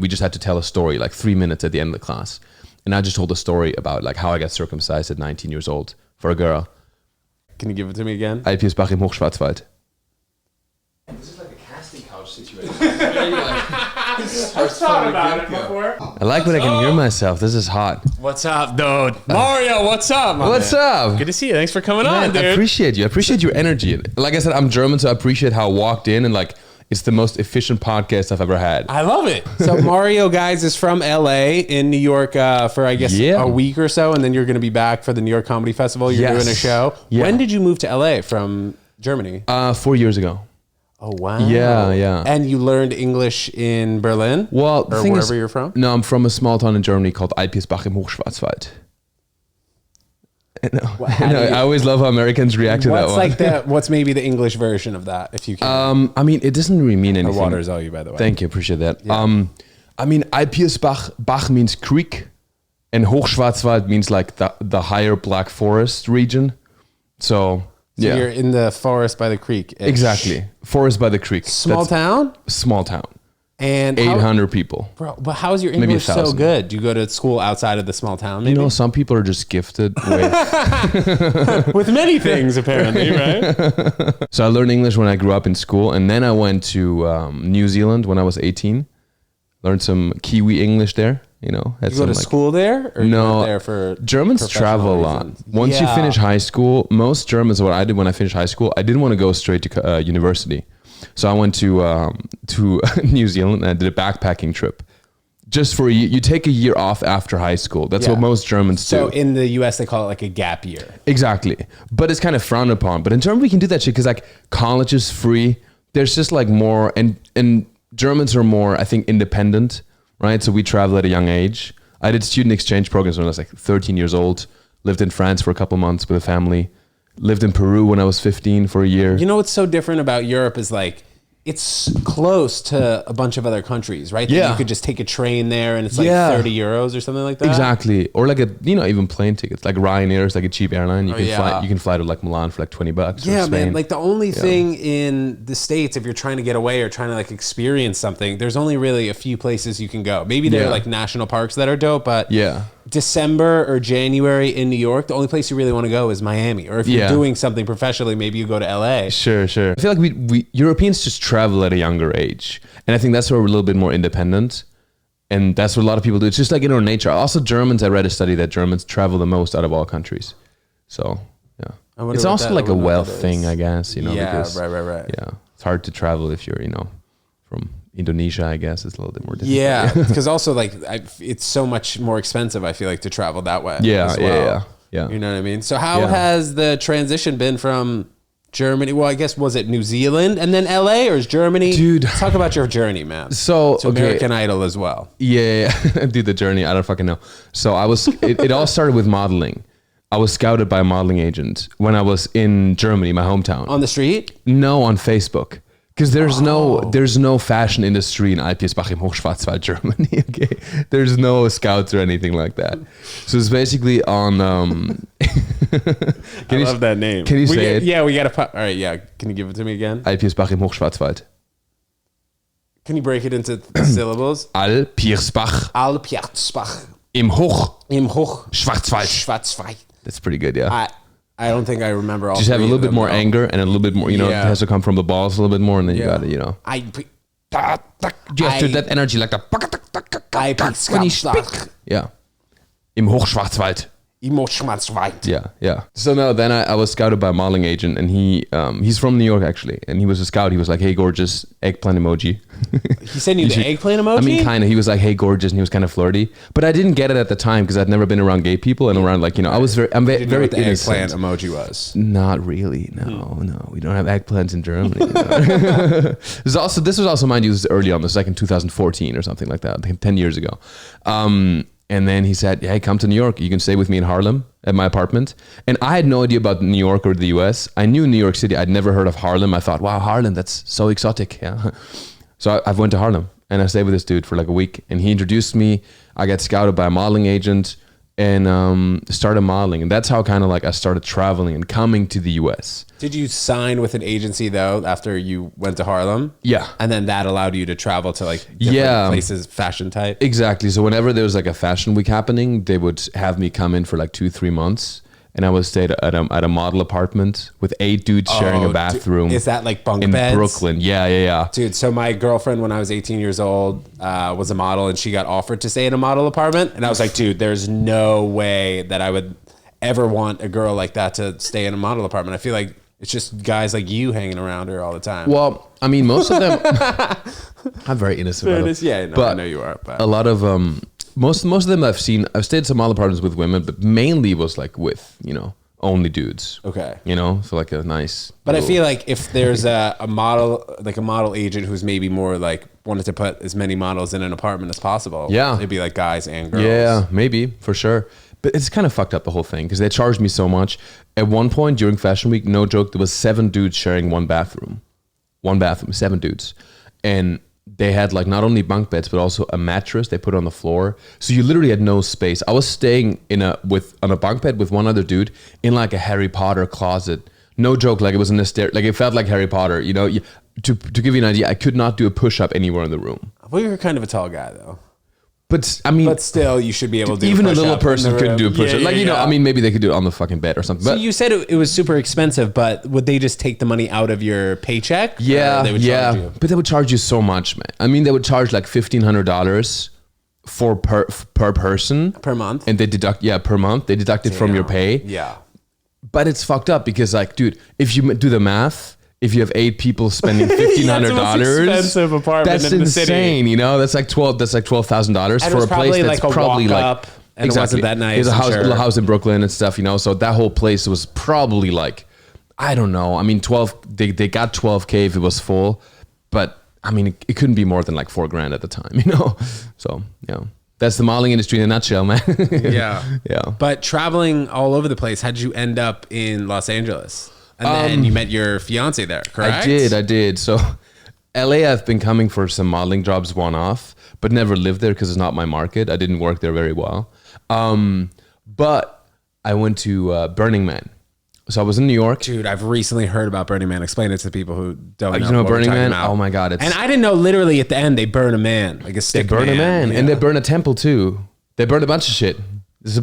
we just had to tell a story, like 3 minutes at the end of the class. And I just told a story about like how I got circumcised at 19 years old for a girl. Can you give it to me again? Alpiersbach im Hochschwarzwald. This is like a casting couch situation. I've thought about it before. I like when I can hear myself. This is hot. What's up, dude? Mario, what's up, my What's man? up? Good to see you. Thanks for coming on, Man, dude. I appreciate you. I appreciate your energy. Like I said, I'm German, so I appreciate how I walked in and like it's the most efficient podcast I've ever had. I love it. So Mario, guys, is from LA in New York for, I guess, a week or so. And then you're going to be back for the New York Comedy Festival. You're doing a show. Yeah. When did you move to LA from Germany? 4 years ago. Oh, wow. Yeah. And you learned English in Berlin? Well, or wherever you're from? No, I'm from a small town in Germany called Alpiersbach im Hochschwarzwald. I always love how Americans react to that one. What's maybe the English version of that, if you can? I mean, it doesn't really mean anything. The water is all you, by the way. Thank you, appreciate that. Yeah. I mean, Alpiersbach, Bach means creek, and Hochschwarzwald means like the higher Black Forest region. So you're in the forest by the creek. Exactly, forest by the creek. Small town. And 800 people. Bro, but how is your English so good? Do you go to school outside of the small town? Maybe? You know, some people are just gifted with many things, apparently, right? So I learned English when I grew up in school, and then I went to New Zealand when I was 18. Learned some Kiwi English there. You know, you go to school there? Or no, you went there for Germans travel a lot. Once you finish high school, most Germans, what I did when I finished high school, I didn't want to go straight to university. So I went to New Zealand and I did a backpacking trip. Just for you take a year off after high school. That's what most Germans do. So in the US, they call it like a gap year. Exactly. But it's kind of frowned upon. But in Germany, we can do that shit because like college is free. There's just like more, and Germans are more, I think, independent, right? So we travel at a young age. I did student exchange programs when I was like 13 years old. Lived in France for a couple months with a family. Lived in Peru when I was 15 for a year. You know what's so different about Europe is like, it's close to a bunch of other countries, right? Yeah. You could just take a train there and it's like 30 euros or something like that. Exactly. Or like even plane tickets. Like Ryanair is like a cheap airline. You can fly to like Milan for like $20. Yeah, man. Like the only thing in the States, if you're trying to get away or trying to like experience something, there's only really a few places you can go. Maybe there are like national parks that are dope, but December or January in New York, the only place you really want to go is Miami. Or if you're doing something professionally, maybe you go to LA. Sure. I feel like we Europeans just travel at a younger age. And I think that's where we're a little bit more independent. And that's what a lot of people do. It's just like in our nature. Also Germans, I read a study that Germans travel the most out of all countries. So, yeah. It's also like a wealth thing, I guess. You know, because, right. Yeah. It's hard to travel if you're, from Indonesia, I guess. It's a little bit more difficult. Yeah, because also like it's so much more expensive, I feel like, to travel that way. Yeah. You know what I mean? So how has the transition been from Germany? Well, I guess, was it New Zealand and then LA, or is Germany? Dude. Talk about your journey, man. So, American Idol as well. Yeah. Dude, the journey, I don't fucking know. So it all started with modeling. I was scouted by a modeling agent when I was in Germany, my hometown. On the street? No, on Facebook. Because there's no fashion industry in Alpiersbach im Hochschwarzwald, Germany. Okay, there's no scouts or anything like that. So it's basically on. I love that name. Can you say it? Yeah, we got to. All right, yeah. Can you give it to me again? Alpiersbach im Hochschwarzwald. Can you break it into syllables? Alpiersbach im Schwarzwald. That's pretty good, yeah. I don't think I remember all. Just have a little bit more anger and a little bit more, it has to come from the balls a little bit more, and then you got to, you have to that energy like the when you speak. Yeah. Im Hochschwarzwald. Yeah. So no, then I was scouted by a modeling agent, and he's from New York actually, and he was a scout. He was like, "Hey, gorgeous," eggplant emoji. He sent you the eggplant emoji? I mean, kind of. He was like, "Hey, gorgeous," and he was kind of flirty, but I didn't get it at the time because I'd never been around gay people and around I'm very know what the innocent. Eggplant emoji was? Not really. No, we don't have eggplants in Germany. This was also, mind you, this is early on. This was like in 2014 or something like that, 10 years ago. And then he said, "Hey, come to New York. You can stay with me in Harlem at my apartment." And I had no idea about New York or the US. I knew New York City. I'd never heard of Harlem. I thought, wow, Harlem, that's so exotic. Yeah. So I went to Harlem and I stayed with this dude for like a week. And he introduced me. I got scouted by a modeling agent. and started modeling. And that's how kind of like I started traveling and coming to the US. Did you sign with an agency though after you went to Harlem? Yeah. And then that allowed you to travel to like different places, fashion type? Exactly. So whenever there was like a fashion week happening, they would have me come in for like 2-3 months. And I would stay at a model apartment with 8 dudes sharing a bathroom. Is that like bunk in beds? Brooklyn? Yeah. Dude, so my girlfriend when I was 18 years old was a model, and she got offered to stay in a model apartment. And I was like, dude, there's no way that I would ever want a girl like that to stay in a model apartment. I feel like it's just guys like you hanging around her all the time. Well, I mean, most of them. I'm very innocent. I know you are. But a lot of most of them I've stayed in some model apartments with women, but mainly was like with only dudes. Okay. So like a nice. But I feel like if there's a model agent who's maybe more like wanted to put as many models in an apartment as possible. Yeah. It'd be like guys and girls. Yeah, maybe for sure. But it's kind of fucked up, the whole thing, because they charged me so much. At one point during Fashion Week, no joke, there was 7 dudes sharing one bathroom. 7 dudes. And they had like not only bunk beds, but also a mattress they put on the floor. So you literally had no space. I was staying on a bunk bed with one other dude in like a Harry Potter closet. No joke, like it was in the stair, like it felt like Harry Potter. To give you an idea, I could not do a push-up anywhere in the room. Well, you're kind of a tall guy though. But I mean, but still, you should be able to do even a little person couldn't do a push-up. I mean, maybe they could do it on the fucking bed or something. So But you said it was super expensive, but would they just take the money out of your paycheck? yeah, They would charge you? but they would charge you so much, man. I mean, they would charge like $1,500 per person Per month? and they deduct per month. They deduct it from your pay. Yeah. But it's fucked up because, like, dude, if you do the math, if you have 8 people spending $1,500, expensive apartment that's in the insane. city. That's like $12,000 for a place that's like a probably walk like up, and it wasn't that nice. It's a I'm sure. little house in Brooklyn and stuff, So that whole place was probably like, I don't know. I mean, 12. They got 12K if it was full, but I mean, it couldn't be more than like $4,000 at the time, So that's the modeling industry in a nutshell, man. Yeah. Yeah. But traveling all over the place, how did you end up in Los Angeles? And then you met your fiance there, correct? I did. So LA, I've been coming for some modeling jobs one-off, but never lived there because it's not my market. I didn't work there very well. But I went to Burning Man. So I was in New York. Dude, I've recently heard about Burning Man. Explain it to the people who don't know. You know what we're Burning talking Man? about. Oh my God. And I didn't know literally at the end they burn a man, like a stick They burn a man. Yeah. And they burn a temple too. They burn a bunch of shit. I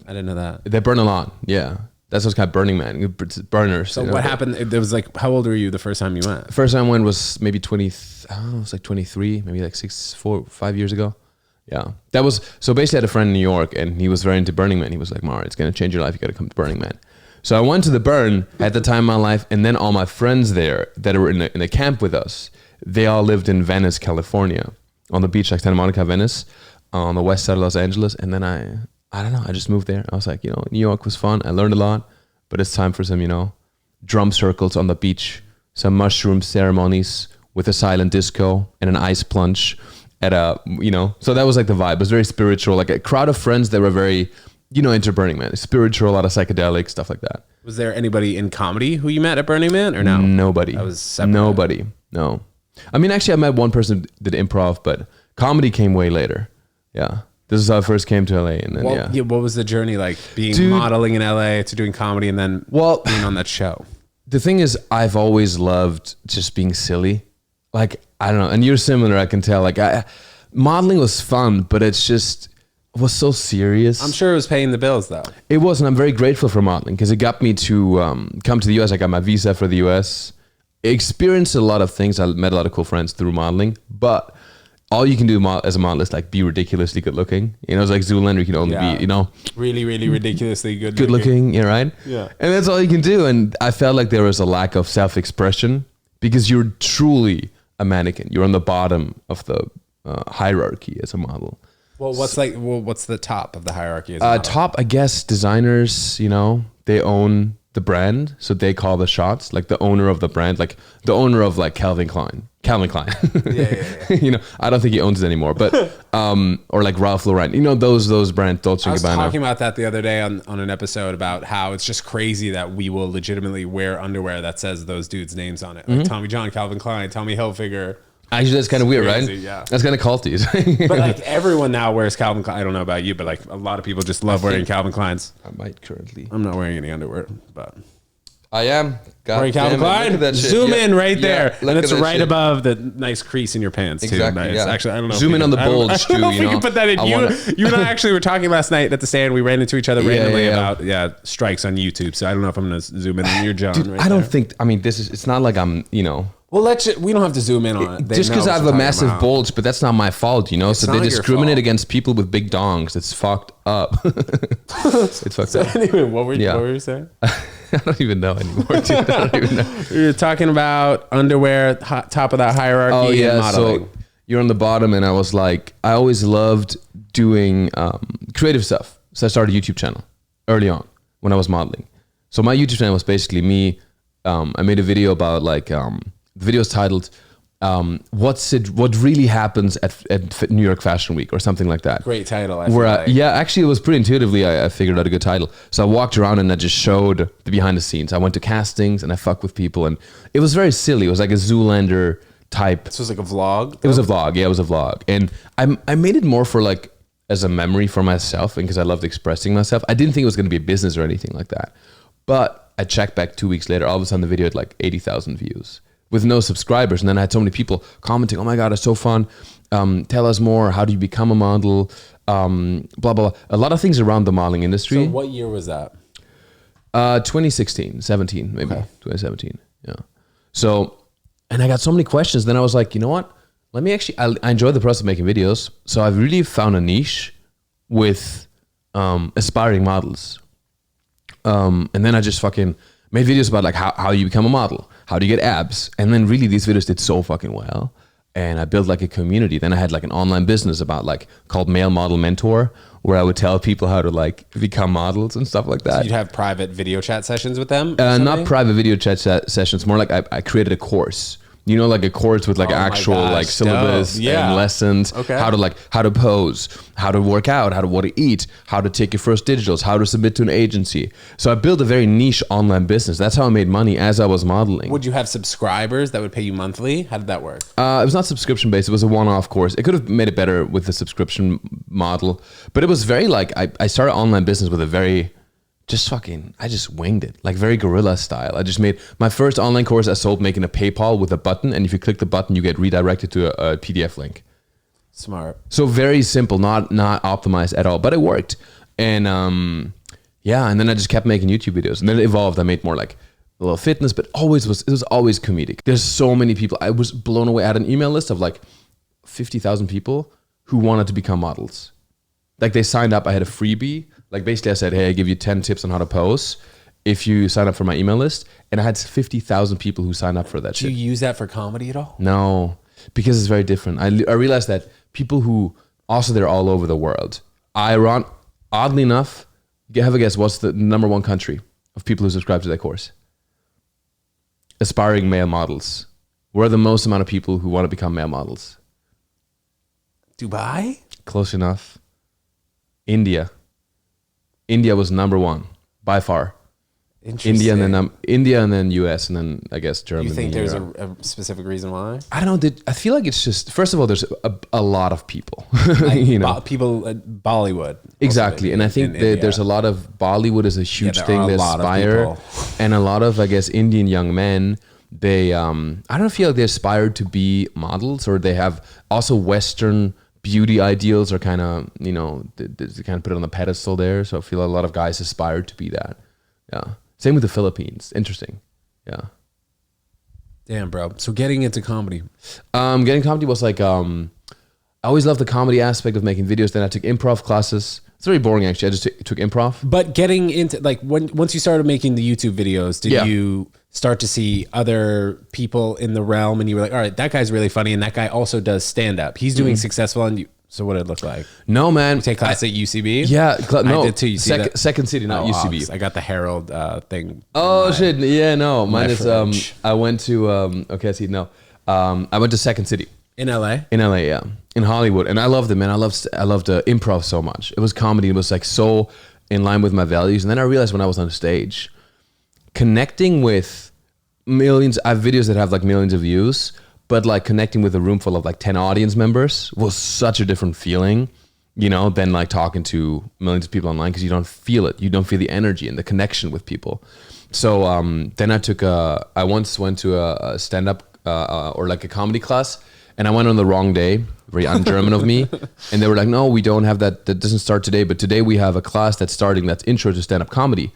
didn't know that. They burn a lot. Yeah. That's what's called Burning Man. It's burners. So what happened? It was like, how old were you the first time you went? First time I went was maybe 20, I don't know, it was like 23, maybe like 5 years ago. Yeah. That was, so basically I had a friend in New York and he was very into Burning Man. He was like, Mara, it's going to change your life. You got to come to Burning Man. So I went to the burn at the time of my life, and then all my friends there that were in the camp with us, they all lived in Venice, California, on the beach like Santa Monica, Venice, on the west side of Los Angeles. And then I don't know, I just moved there. I was like, New York was fun. I learned a lot, but it's time for some, drum circles on the beach, some mushroom ceremonies with a silent disco and an ice plunge at so that was like the vibe. It was very spiritual, like a crowd of friends that were very, into Burning Man. Spiritual, a lot of psychedelic, stuff like that. Was there anybody in comedy who you met at Burning Man or no? Nobody. That was separate. Nobody. No. I mean, actually, I met one person who did improv, but comedy came way later. Yeah. This is how I first came to LA. And then, what was the journey like being modeling in LA to doing comedy and then being on that show? The thing is, I've always loved just being silly. Like, I don't know. And you're similar, I can tell. Like, modeling was fun, but it was so serious. I'm sure it was paying the bills, though. It was, and I'm very grateful for modeling because it got me to come to the US. I got my visa for the US. Experienced a lot of things. I met a lot of cool friends through modeling, but all you can do as a model is like be ridiculously good looking. It's like Zoolander, you can only be, really, really ridiculously good looking. Yeah, right? Yeah. And that's all you can do. And I felt like there was a lack of self-expression because you're truly a mannequin. You're on the bottom of the hierarchy as a model. Well, what's the top of the hierarchy? Top, I guess, designers, they own the brand. So they call the shots, like the owner of the brand, like the owner of like Calvin Klein. Yeah. I don't think he owns it anymore, but, or like Ralph Lauren, those brands, Dolce & Gabbana. I was talking about that the other day on an episode about how it's just crazy that we will legitimately wear underwear that says those dudes' names on it. Like Tommy John, Calvin Klein, Tommy Hilfiger. Actually, that's kind of weird, crazy, right? Yeah. That's kind of culty. But like everyone now wears Calvin Klein. I don't know about you, but like a lot of people just love wearing Calvin Kleins. I might currently. I'm not wearing any underwear, but I am. God wearing Calvin Klein. Zoom in right there, and it's right above the nice crease in your pants too. Exactly. Nice. Yeah. Actually, I don't know. Zoom in on the bulge I don't know too. if we can put that in. You and I actually were talking last night at the stand. We ran into each other randomly about strikes on YouTube. So I don't know if I'm going to zoom in on your John. Dude, right I don't there. think. I mean, it's not like I'm. Well, we don't have to zoom in on it. Just because I have a massive bulge, but that's not my fault, So they discriminate against people with big dongs. It's fucked up. It's fucked up. Anyway, what were you saying? I don't even know anymore, dude. I don't even know. You're talking about underwear, top of that hierarchy. Oh yeah, and modeling. so you're on the bottom, and I was like, I always loved doing creative stuff. So I started a YouTube channel early on when I was modeling. So my YouTube channel was basically me. I made a video about like. The video is titled "What Really Happens at New York Fashion Week" or something like that. Great title. Actually, it was pretty intuitively. I figured out a good title. So I walked around and I just showed the behind the scenes. I went to castings and I fucked with people, and it was very silly. It was like a Zoolander type. This was like a vlog. It was a vlog. Yeah, it was a vlog, and I made it more for like as a memory for myself, and because I loved expressing myself. I didn't think it was going to be a business or anything like that, but I checked back 2 weeks later. All of a sudden, the video had like 80,000 views. With no subscribers. And then I had so many people commenting, "Oh my God, it's so fun. Tell us more. How do you become a model? Blah, blah, blah." A lot of things around the modeling industry. So what year was that? 2016, 17, maybe. Okay. 2017. Yeah. So, and I got so many questions. Then I was like, you know what? Let me actually, I enjoy the process of making videos. So I've really found a niche with aspiring models. And then I just fucking made videos about like how you become a model. How do you get abs? And then really these videos did so fucking well. And I built like a community. Then I had like an online business called Male Model Mentor, where I would tell people how to like become models and stuff like that. So you'd have private video chat sessions with them? Not private video chat sessions, more like I created a course. Like a course with like actual like syllabus and lessons, how to pose, how to work out, what to eat, how to take your first digitals, how to submit to an agency. So I built a very niche online business. That's how I made money as I was modeling. Would you have subscribers that would pay you monthly? How did that work? It was not subscription based. It was a one-off course. It could have made it better with the subscription model, but it was very like, I started online business with a very, I just winged it, like very guerrilla style. I just made my first online course I sold making a PayPal with a button. And if you click the button, you get redirected to a PDF link. Smart. So very simple, not optimized at all, but it worked. And and then I just kept making YouTube videos. And then it evolved. I made more like a little fitness, but it was always comedic. There's so many people. I was blown away. I had an email list of like 50,000 people who wanted to become models. Like they signed up. I had a freebie. Like basically I said, hey, I give you 10 tips on how to pose if you sign up for my email list. And I had 50,000 people who signed up for that shit. Do you use that for comedy at all? No, because it's very different. I realized that people who, also they're all over the world. Oddly enough, have a guess, what's the number one country of people who subscribe to that course? Aspiring male models. We're the most amount of people who want to become male models. Dubai? Close enough. India. India was number one by far. India and then US and then I guess Germany. You think there's a specific reason why? I don't know. I feel like it's just, first of all, there's a lot of people. Like people, Bollywood. Exactly. And I think that there's a lot of, Bollywood is a huge thing. They aspire. And a lot of, I guess, Indian young men, they, I don't feel like they aspire to be models, or they have also Western beauty ideals are kind of, they kind of put it on the pedestal there. So I feel a lot of guys aspire to be that. Yeah. Same with the Philippines. Interesting. Yeah. Damn, bro. So getting into comedy. Getting comedy was like, I always loved the comedy aspect of making videos. Then I took improv classes. It's very boring, actually. I just took improv. But getting into, like, once you started making the YouTube videos, did you start to see other people in the realm and you were like, all right, that guy's really funny and that guy also does stand-up. He's doing successful on you. So what did it look like? No, man. You take class at UCB? Yeah. No. I did too. You see Second City, not UCB. I got the Herald thing. Oh, shit. Yeah, no. Mine is, I went to, I went to Second City. In LA? In LA, yeah. In Hollywood. And I loved it, man. I loved improv so much. It was comedy. It was like so in line with my values. And then I realized when I was on stage, connecting with millions, I have videos that have like millions of views, but like connecting with a room full of like 10 audience members was such a different feeling, you know, than like talking to millions of people online, because you don't feel it. You don't feel the energy and the connection with people. So then I once went to a stand-up or like a comedy class, and I went on the wrong day, very un-German of me. And they were like, no, we don't have that. That doesn't start today. But today we have a class that's starting, that's intro to stand-up comedy.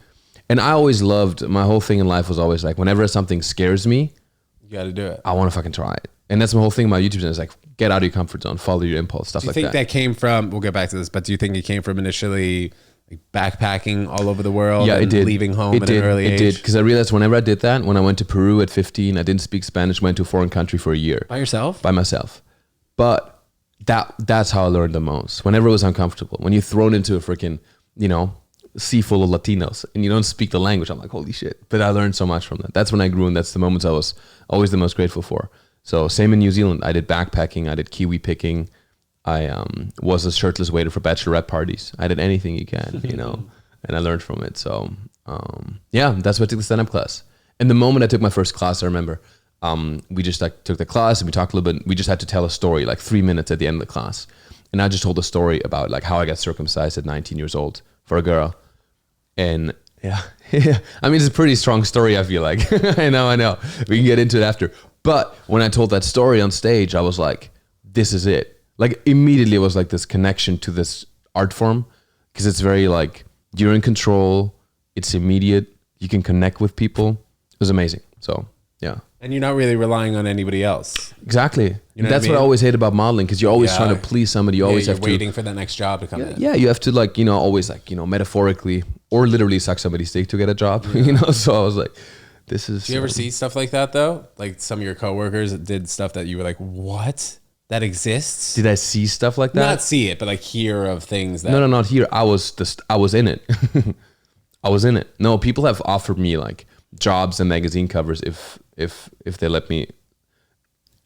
And I always loved, my whole thing in life was always like, whenever something scares me, you got to do it. I want to fucking try it. And that's my whole thing about YouTube channel, is like, get out of your comfort zone, follow your impulse, stuff like that. Do you think that came from, we'll get back to this, but do you think it came from initially like backpacking all over the world? Yeah, and it did. Leaving home at an early age? It did, because I realized whenever I did that, when I went to Peru at 15, I didn't speak Spanish, went to a foreign country for a year. By yourself? By myself. But that's how I learned the most. Whenever it was uncomfortable, when you're thrown into a freaking, you know, sea full of Latinos and you don't speak the language, I'm like, holy shit. But I learned so much from that. That's when I grew, and that's the moments I was always the most grateful for. So same in New Zealand. I did backpacking, I did kiwi picking, I was a shirtless waiter for bachelorette parties. I did anything you can, you know, and I learned from it. So yeah, that's why I took the stand-up class. And the moment I took my first class, I remember we just like took the class and we talked a little bit. We just had to tell a story, like 3 minutes at the end of the class. And I just told a story about like how I got circumcised at 19 years old for a girl. And yeah, I mean, it's a pretty strong story, I feel like. I know. We can get into it after. But when I told that story on stage, I was like, this is it. Like immediately it was like this connection to this art form, because it's very like, you're in control. It's immediate. You can connect with people. It was amazing. So yeah. And you're not really relying on anybody else. Exactly. You know That's what I always hate about modeling, because you're always trying to please somebody. You always you're have waiting for that next job to come in. Yeah, you have to like, you know, always like, you know, metaphorically or literally suck somebody's dick to get a job, you know? So I was like, this is... Do you ever see stuff like that though? Like some of your coworkers that did stuff that you were like, what? That exists? Did I see stuff like that? Not see it, but like hear of things that... No, not here. I was in it. I was in it. No, people have offered me like jobs and magazine covers if they let me.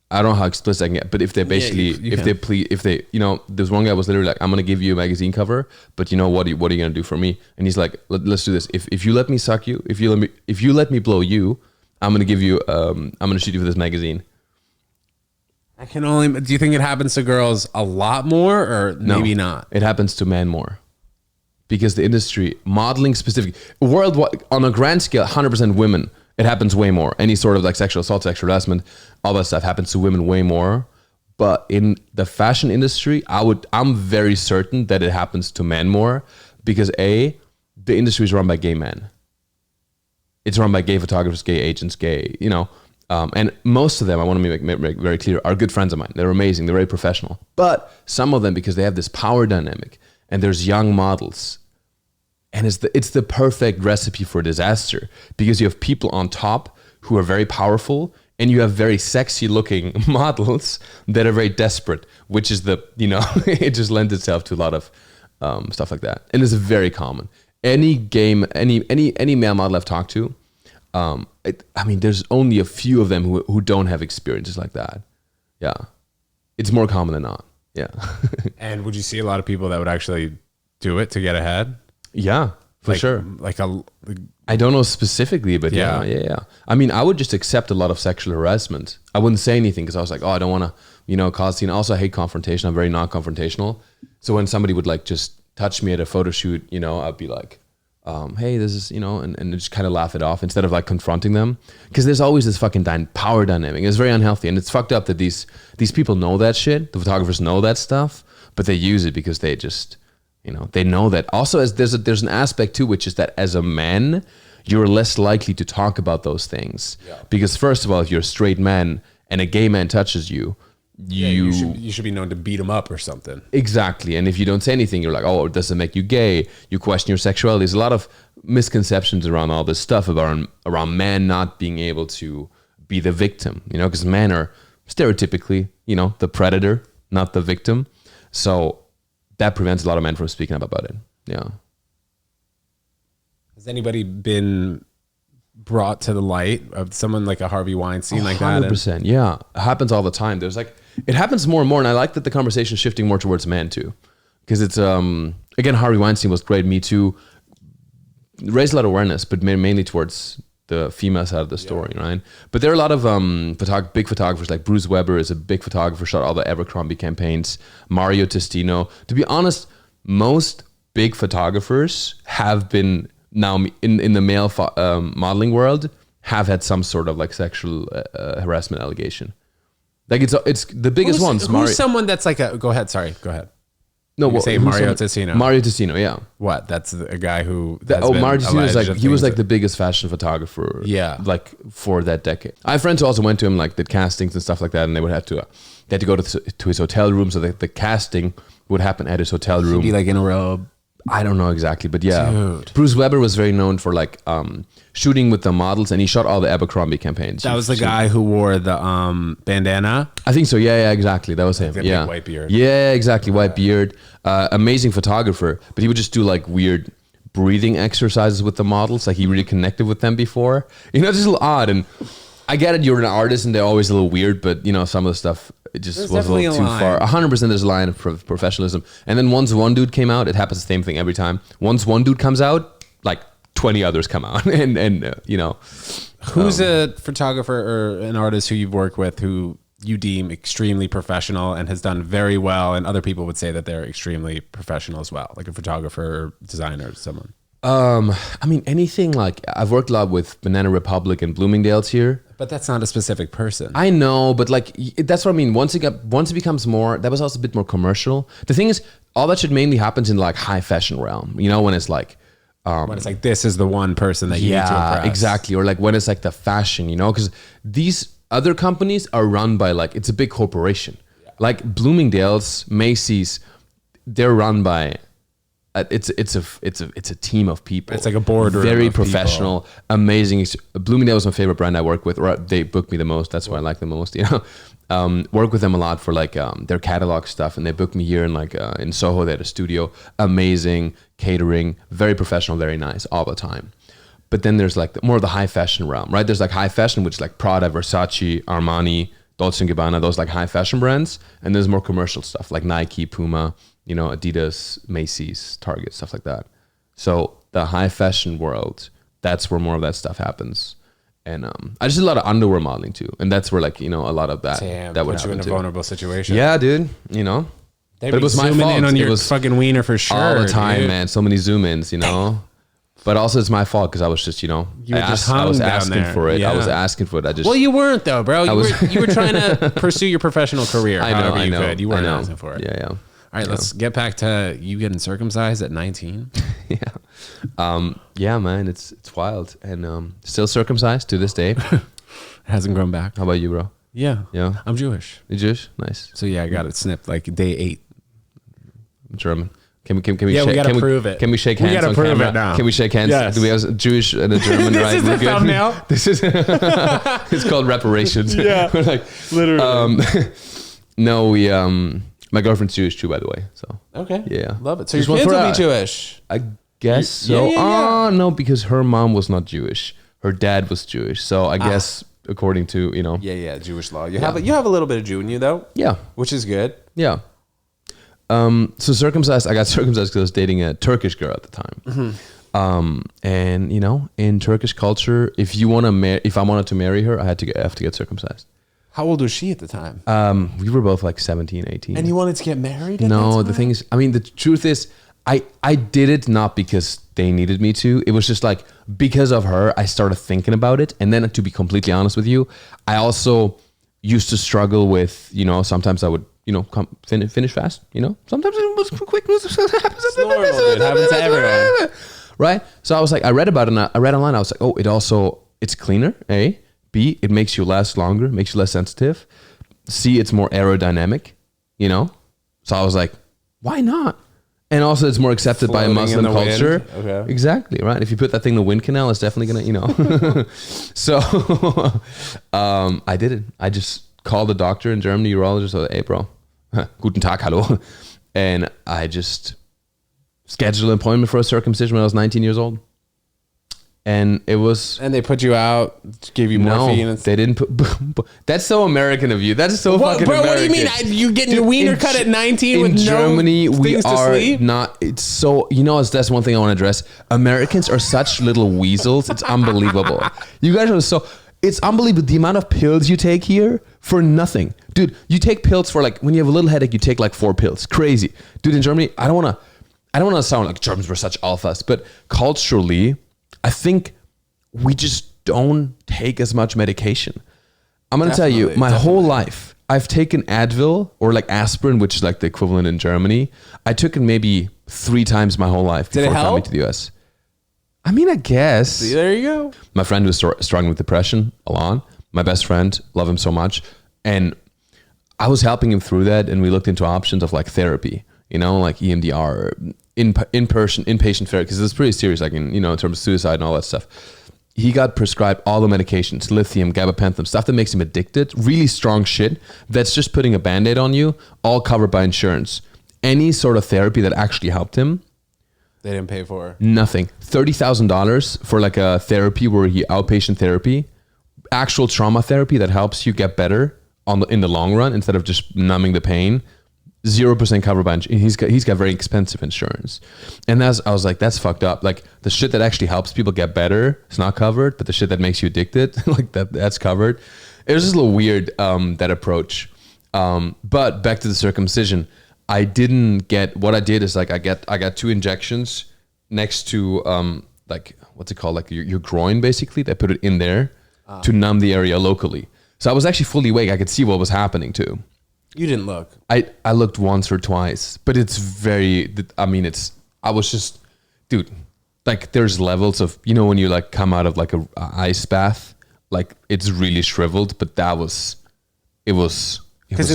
I don't know how explicit I can get, but if they basically, if they, you know, there's one guy was literally like, I'm going to give you a magazine cover, but you know, what are you going to do for me? And he's like, let's do this. If you let me suck you, if you let me blow you, I'm going to give you, I'm going to shoot you for this magazine. I can only, do you think it happens to girls a lot more or maybe not? It happens to men more. Because the industry, modeling specific, worldwide, on a grand scale, 100% women, it happens way more. Any sort of like sexual assault, sexual harassment, all that stuff happens to women way more. But in the fashion industry, I'm very certain that it happens to men more, because the industry is run by gay men. It's run by gay photographers, gay agents, gay, you know, and most of them, I want to make very clear, are good friends of mine. They're amazing. They're very professional. But some of them, because they have this power dynamic, and there's young models, and it's the perfect recipe for disaster, because you have people on top who are very powerful, and you have very sexy looking models that are very desperate, which is it just lends itself to a lot of stuff like that. And it's very common. Any male model I've talked to, I mean, there's only a few of them who don't have experiences like that. Yeah. It's more common than not. Yeah. And would you see a lot of people that would actually do it to get ahead? Yeah, for sure. I don't know specifically, but yeah. I mean, I would just accept a lot of sexual harassment. I wouldn't say anything because I was like, oh, I don't want to, you know, cause scene. Also, I hate confrontation. I'm very non-confrontational. So when somebody would like just touch me at a photo shoot, you know, I'd be like, hey, this is, you know, and just kind of laugh it off instead of like confronting them. Because there's always this fucking power dynamic. It's very unhealthy. And it's fucked up that these people know that shit. The photographers know that stuff, but they use it because they just, you know, they know that. Also, as there's an aspect too, which is that as a man, you're less likely to talk about those things. Yeah. Because first of all, if you're a straight man and a gay man touches you, you should be known to beat him up or something. Exactly. And if you don't say anything, you're like, oh, does it make you gay? You question your sexuality. There's a lot of misconceptions around all this stuff around men not being able to be the victim, you know, because men are stereotypically, you know, the predator, not the victim. So that prevents a lot of men from speaking up about it. Yeah. Has anybody been brought to the light of someone like a Harvey Weinstein like that? 100%. Yeah. It happens all the time. It happens more and more. And I like that the conversation is shifting more towards men too. Because it's, again, Harvey Weinstein was great. Me Too raised a lot of awareness, but mainly towards the female side of the story, right? But there are a lot of big photographers, like Bruce Weber is a big photographer, shot all the Abercrombie campaigns. Mario Testino. To be honest, most big photographers have been now in the male modeling world have had some sort of like sexual harassment allegation. Like it's the biggest ones. Who's someone that's like a? Go ahead. Sorry. Go ahead. No, what, say Mario Testino. Mario Testino, yeah. What? That's a guy who. Mario Testino is like he was like the biggest fashion photographer. Yeah. Like for that decade. I have friends who also went to him, like did castings and stuff like that, and they would have to they had to go to his hotel room, so the casting would happen at his hotel room. He'd be like in a robe. I don't know exactly, but yeah. Dude. Bruce Weber was very known for like shooting with the models, and he shot all the Abercrombie campaigns. That was the guy who wore the bandana. I think so. Yeah, exactly. That was him. The yeah, big white beard. Yeah, exactly. White beard. Amazing photographer, but he would just do like weird breathing exercises with the models. Like he really connected with them before. You know, just a little odd. And I get it. You're an artist, and they're always a little weird. But you know, some of the stuff it just was a little too far. 100%. There's a line of professionalism. And then once one dude came out, it happens the same thing every time. Once one dude comes out, like 20 others come out, and you know. Who's a photographer or an artist who you've worked with who you deem extremely professional and has done very well, and other people would say that they're extremely professional as well, like a photographer or designer or someone? I mean, anything like I've worked a lot with Banana Republic and Bloomingdale's here. But that's not a specific person. I know, but like that's what I mean. Once it becomes more, that was also a bit more commercial. The thing is, all that shit mainly happens in like high fashion realm. You know, when it's like when it's like this is the one person that you need to impress. Exactly. Or like when it's like the fashion, you know, because these other companies are run by like it's a big corporation. Yeah. Like Bloomingdale's, Macy's, they're run by. It's a team of people. It's like a boardroom. Very professional, people. Amazing. Bloomingdale was my favorite brand I work with, or they booked me the most. That's why I like them the most. You know, work with them a lot for like their catalog stuff, and they booked me here in like in Soho. They had a studio, amazing catering, very professional, very nice all the time. But then there's like more of the high fashion realm, right? There's like high fashion, which is like Prada, Versace, Armani, Dolce & Gabbana, those like high fashion brands, and there's more commercial stuff like Nike, Puma. You know, Adidas, Macy's, Target, stuff like that. So the high fashion world, that's where more of that stuff happens. And I just did a lot of underwear modeling too, and that's where like, you know, a lot of that that would put you in a vulnerable situation. Yeah, dude. You know, but it was my fault. In on your fucking wiener for sure all the time, dude. Man. So many zoom ins, you know. But also it's my fault because I was just, you know, I was asking for it. Yeah. I was asking for it. Well, you weren't though, bro. You were trying to pursue your professional career. I know. You weren't asking for it. Yeah. All right, let's get back to you getting circumcised at 19. Yeah, man, it's wild, and still circumcised to this day. It hasn't grown back. How about you, bro? Yeah, yeah. I'm Jewish. You're Jewish? Nice. So yeah, I got it snipped like day 8. I'm German. Can we? Yeah, we gotta prove it. Can we shake hands? We gotta prove it now. Can we shake hands? Yes. Do we have a Jewish and a German? This right? is the thumbnail. This is. It's called reparations. Yeah, we're like literally. No, we my girlfriend's Jewish too, by the way. So okay, yeah, love it. So your kids will be Jewish, I guess. So oh no, because her mom was not Jewish, her dad was Jewish. So I guess according to Jewish law, you have a little bit of Jew in you though. Yeah, which is good. Yeah. So circumcised. I got circumcised because I was dating a Turkish girl at the time. Mm-hmm. And you know, in Turkish culture, if I wanted to marry her, I have to get circumcised. How old was she at the time? We were both like 17, 18. And you wanted to get married? No, the thing is, I mean, the truth is, I did it not because they needed me to. It was just like, because of her, I started thinking about it. And then to be completely honest with you, I also used to struggle with, you know, sometimes I would, you know, finish fast, you know? Sometimes it was quick. It's normal, it happens to everyone. Right? So I was like, I read about it, and I read online, I was like, it's cleaner, A. B, it makes you last longer, makes you less sensitive. C, it's more aerodynamic, you know? So I was like, why not? And also it's more accepted by a Muslim culture. Okay. Exactly, right? If you put that thing in the wind canal, it's definitely going to, you know. So I did it. I just called the doctor in Germany, urologist, said, hey, bro, guten Tag, hallo. And I just scheduled an appointment for a circumcision when I was 19 years old. And it was... And they put you out, gave you morphine. No, they didn't put... That's so American of you. That's so fucking bro, American. what do you mean? You getting your wiener cut at 19 with Germany, no things to sleep? Not... It's so... You know, that's one thing I want to address. Americans are such little weasels. It's unbelievable. You guys are so... It's unbelievable the amount of pills you take here for nothing. Dude, you take pills for like... When you have a little headache, you take like 4 pills. Crazy. Dude, in Germany, I don't want to sound like Germans were such alphas, but culturally... I think we just don't take as much medication. I'm going to tell you, my whole life, I've taken Advil or like aspirin, which is like the equivalent in Germany. I took it maybe 3 times my whole life before coming to the US. I mean, I guess. See, there you go. My friend was struggling with depression, Alon, my best friend, love him so much. And I was helping him through that. And we looked into options of like therapy, you know, like EMDR, inpatient therapy, because it's pretty serious, like in terms of suicide and all that stuff. He got prescribed all the medications, lithium, gabapentin, stuff that makes him addicted, really strong shit that's just putting a Band-Aid on you, all covered by insurance. Any sort of therapy that actually helped him, they didn't pay for. Nothing. $30,000 for like a therapy where outpatient therapy, actual trauma therapy that helps you get better in the long run instead of just numbing the pain. 0% covered by insurance. He's got very expensive insurance. And I was like, that's fucked up. Like the shit that actually helps people get better is not covered, but the shit that makes you addicted, like that's covered. It was just a little weird, that approach. But back to the circumcision, I didn't get, what I did is like, I got 2 injections next to, like, what's it called? Like your groin, basically. They put it in there to numb the area locally. So I was actually fully awake. I could see what was happening too. You didn't look. I looked once or twice, but it's very, I was just, dude, like there's levels of, when you like come out of like a ice bath, like it's really shriveled, but it was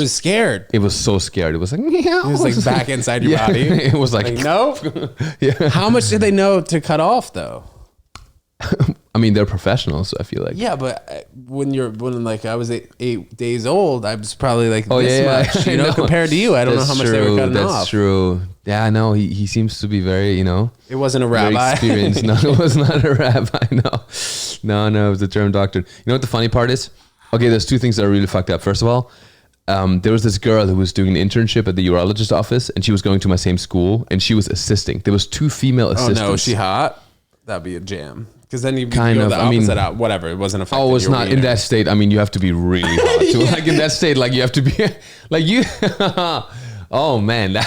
scared. It was so scared. It was like, meow. It was like back inside your body. It was like no. Yeah. How much did they know to cut off though? I mean, they're professionals, so I feel like. Yeah, but when like I was 8 days old, I was probably like this much, compared to you. I don't know how much they were cutting off. That's true. Yeah, I know. He seems to be very, It wasn't a rabbi. Experienced. No, it was not a rabbi. No, it was a German doctor. You know what the funny part is? Okay, there's 2 things that are really fucked up. First of all, there was this girl who was doing an internship at the urologist office, and she was going to my same school, and she was assisting. There was 2 female assistants. Oh no, is she hot? That'd be a jam. Because then you go the opposite out. Whatever, it wasn't affecting your it's not wiener. in that state. I mean, you have to be really hot too. Like in that state, like you have to be like you. Oh man, no,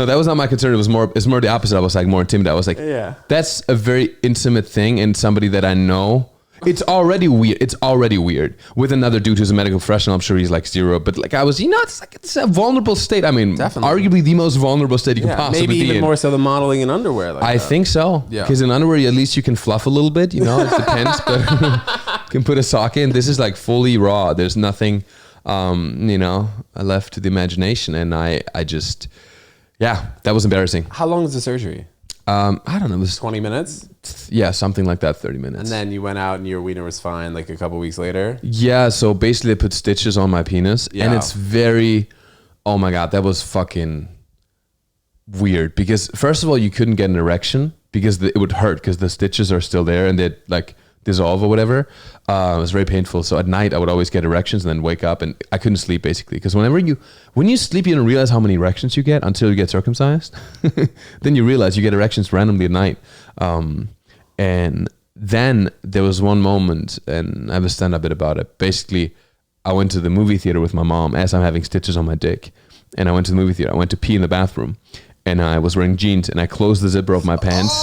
that was not my concern. It's more the opposite. I was like more intimidated. I was like, that's a very intimate thing, and somebody that I know. It's already weird with another dude who's a medical professional. I'm sure he's like 0, but like I was, it's a vulnerable state. I mean, definitely. Arguably the most vulnerable state you can possibly be in. Maybe even more so than modeling in underwear. Like I think so. Yeah. Because in underwear, at least you can fluff a little bit. It depends, but you can put a sock in. This is like fully raw. There's nothing, left to the imagination, and I just, that was embarrassing. How long was the surgery? I don't know. It was 20 minutes? Yeah, something like that, 30 minutes. And then you went out and your wiener was fine like a couple weeks later? Yeah, so basically they put stitches on my penis. Yeah. And it's very, oh my God, that was fucking weird. Because first of all, you couldn't get an erection because it would hurt because the stitches are still there and they'd like dissolve or whatever. It was very painful. So at night I would always get erections and then wake up and I couldn't sleep basically. Because when you sleep, you don't realize how many erections you get until you get circumcised. Then you realize you get erections randomly at night. And then there was one moment, and I have a stand-up bit about it. Basically, I went to the movie theater with my mom as I'm having stitches on my dick. And I went to the movie theater. I went to pee in the bathroom. And I was wearing jeans and I closed the zipper of my pants.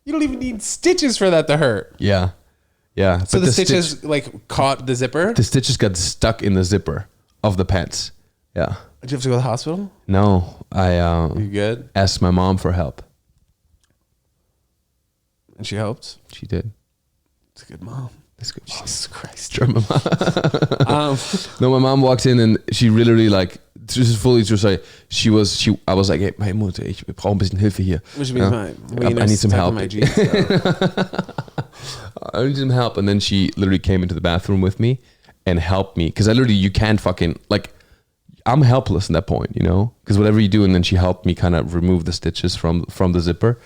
You don't even need stitches for that to hurt. Yeah. Yeah. So the stitches caught the zipper? The stitches got stuck in the zipper of the pants. Yeah. Did you have to go to the hospital? No. You good? Asked my mom for help. And she helped? She did. It's a good mom. That's good. Jesus Christ. German mom. No, my mom walked in and she literally like, this is fully true. Sorry. I was like, hey, Mutter, ich brauche ein bisschen Hilfe hier. Which means I need some help. I need some help. And then she literally came into the bathroom with me and helped me. Cause you can't fucking, like, I'm helpless in that point, you know, because whatever you do, and then she helped me kind of remove the stitches from the zipper,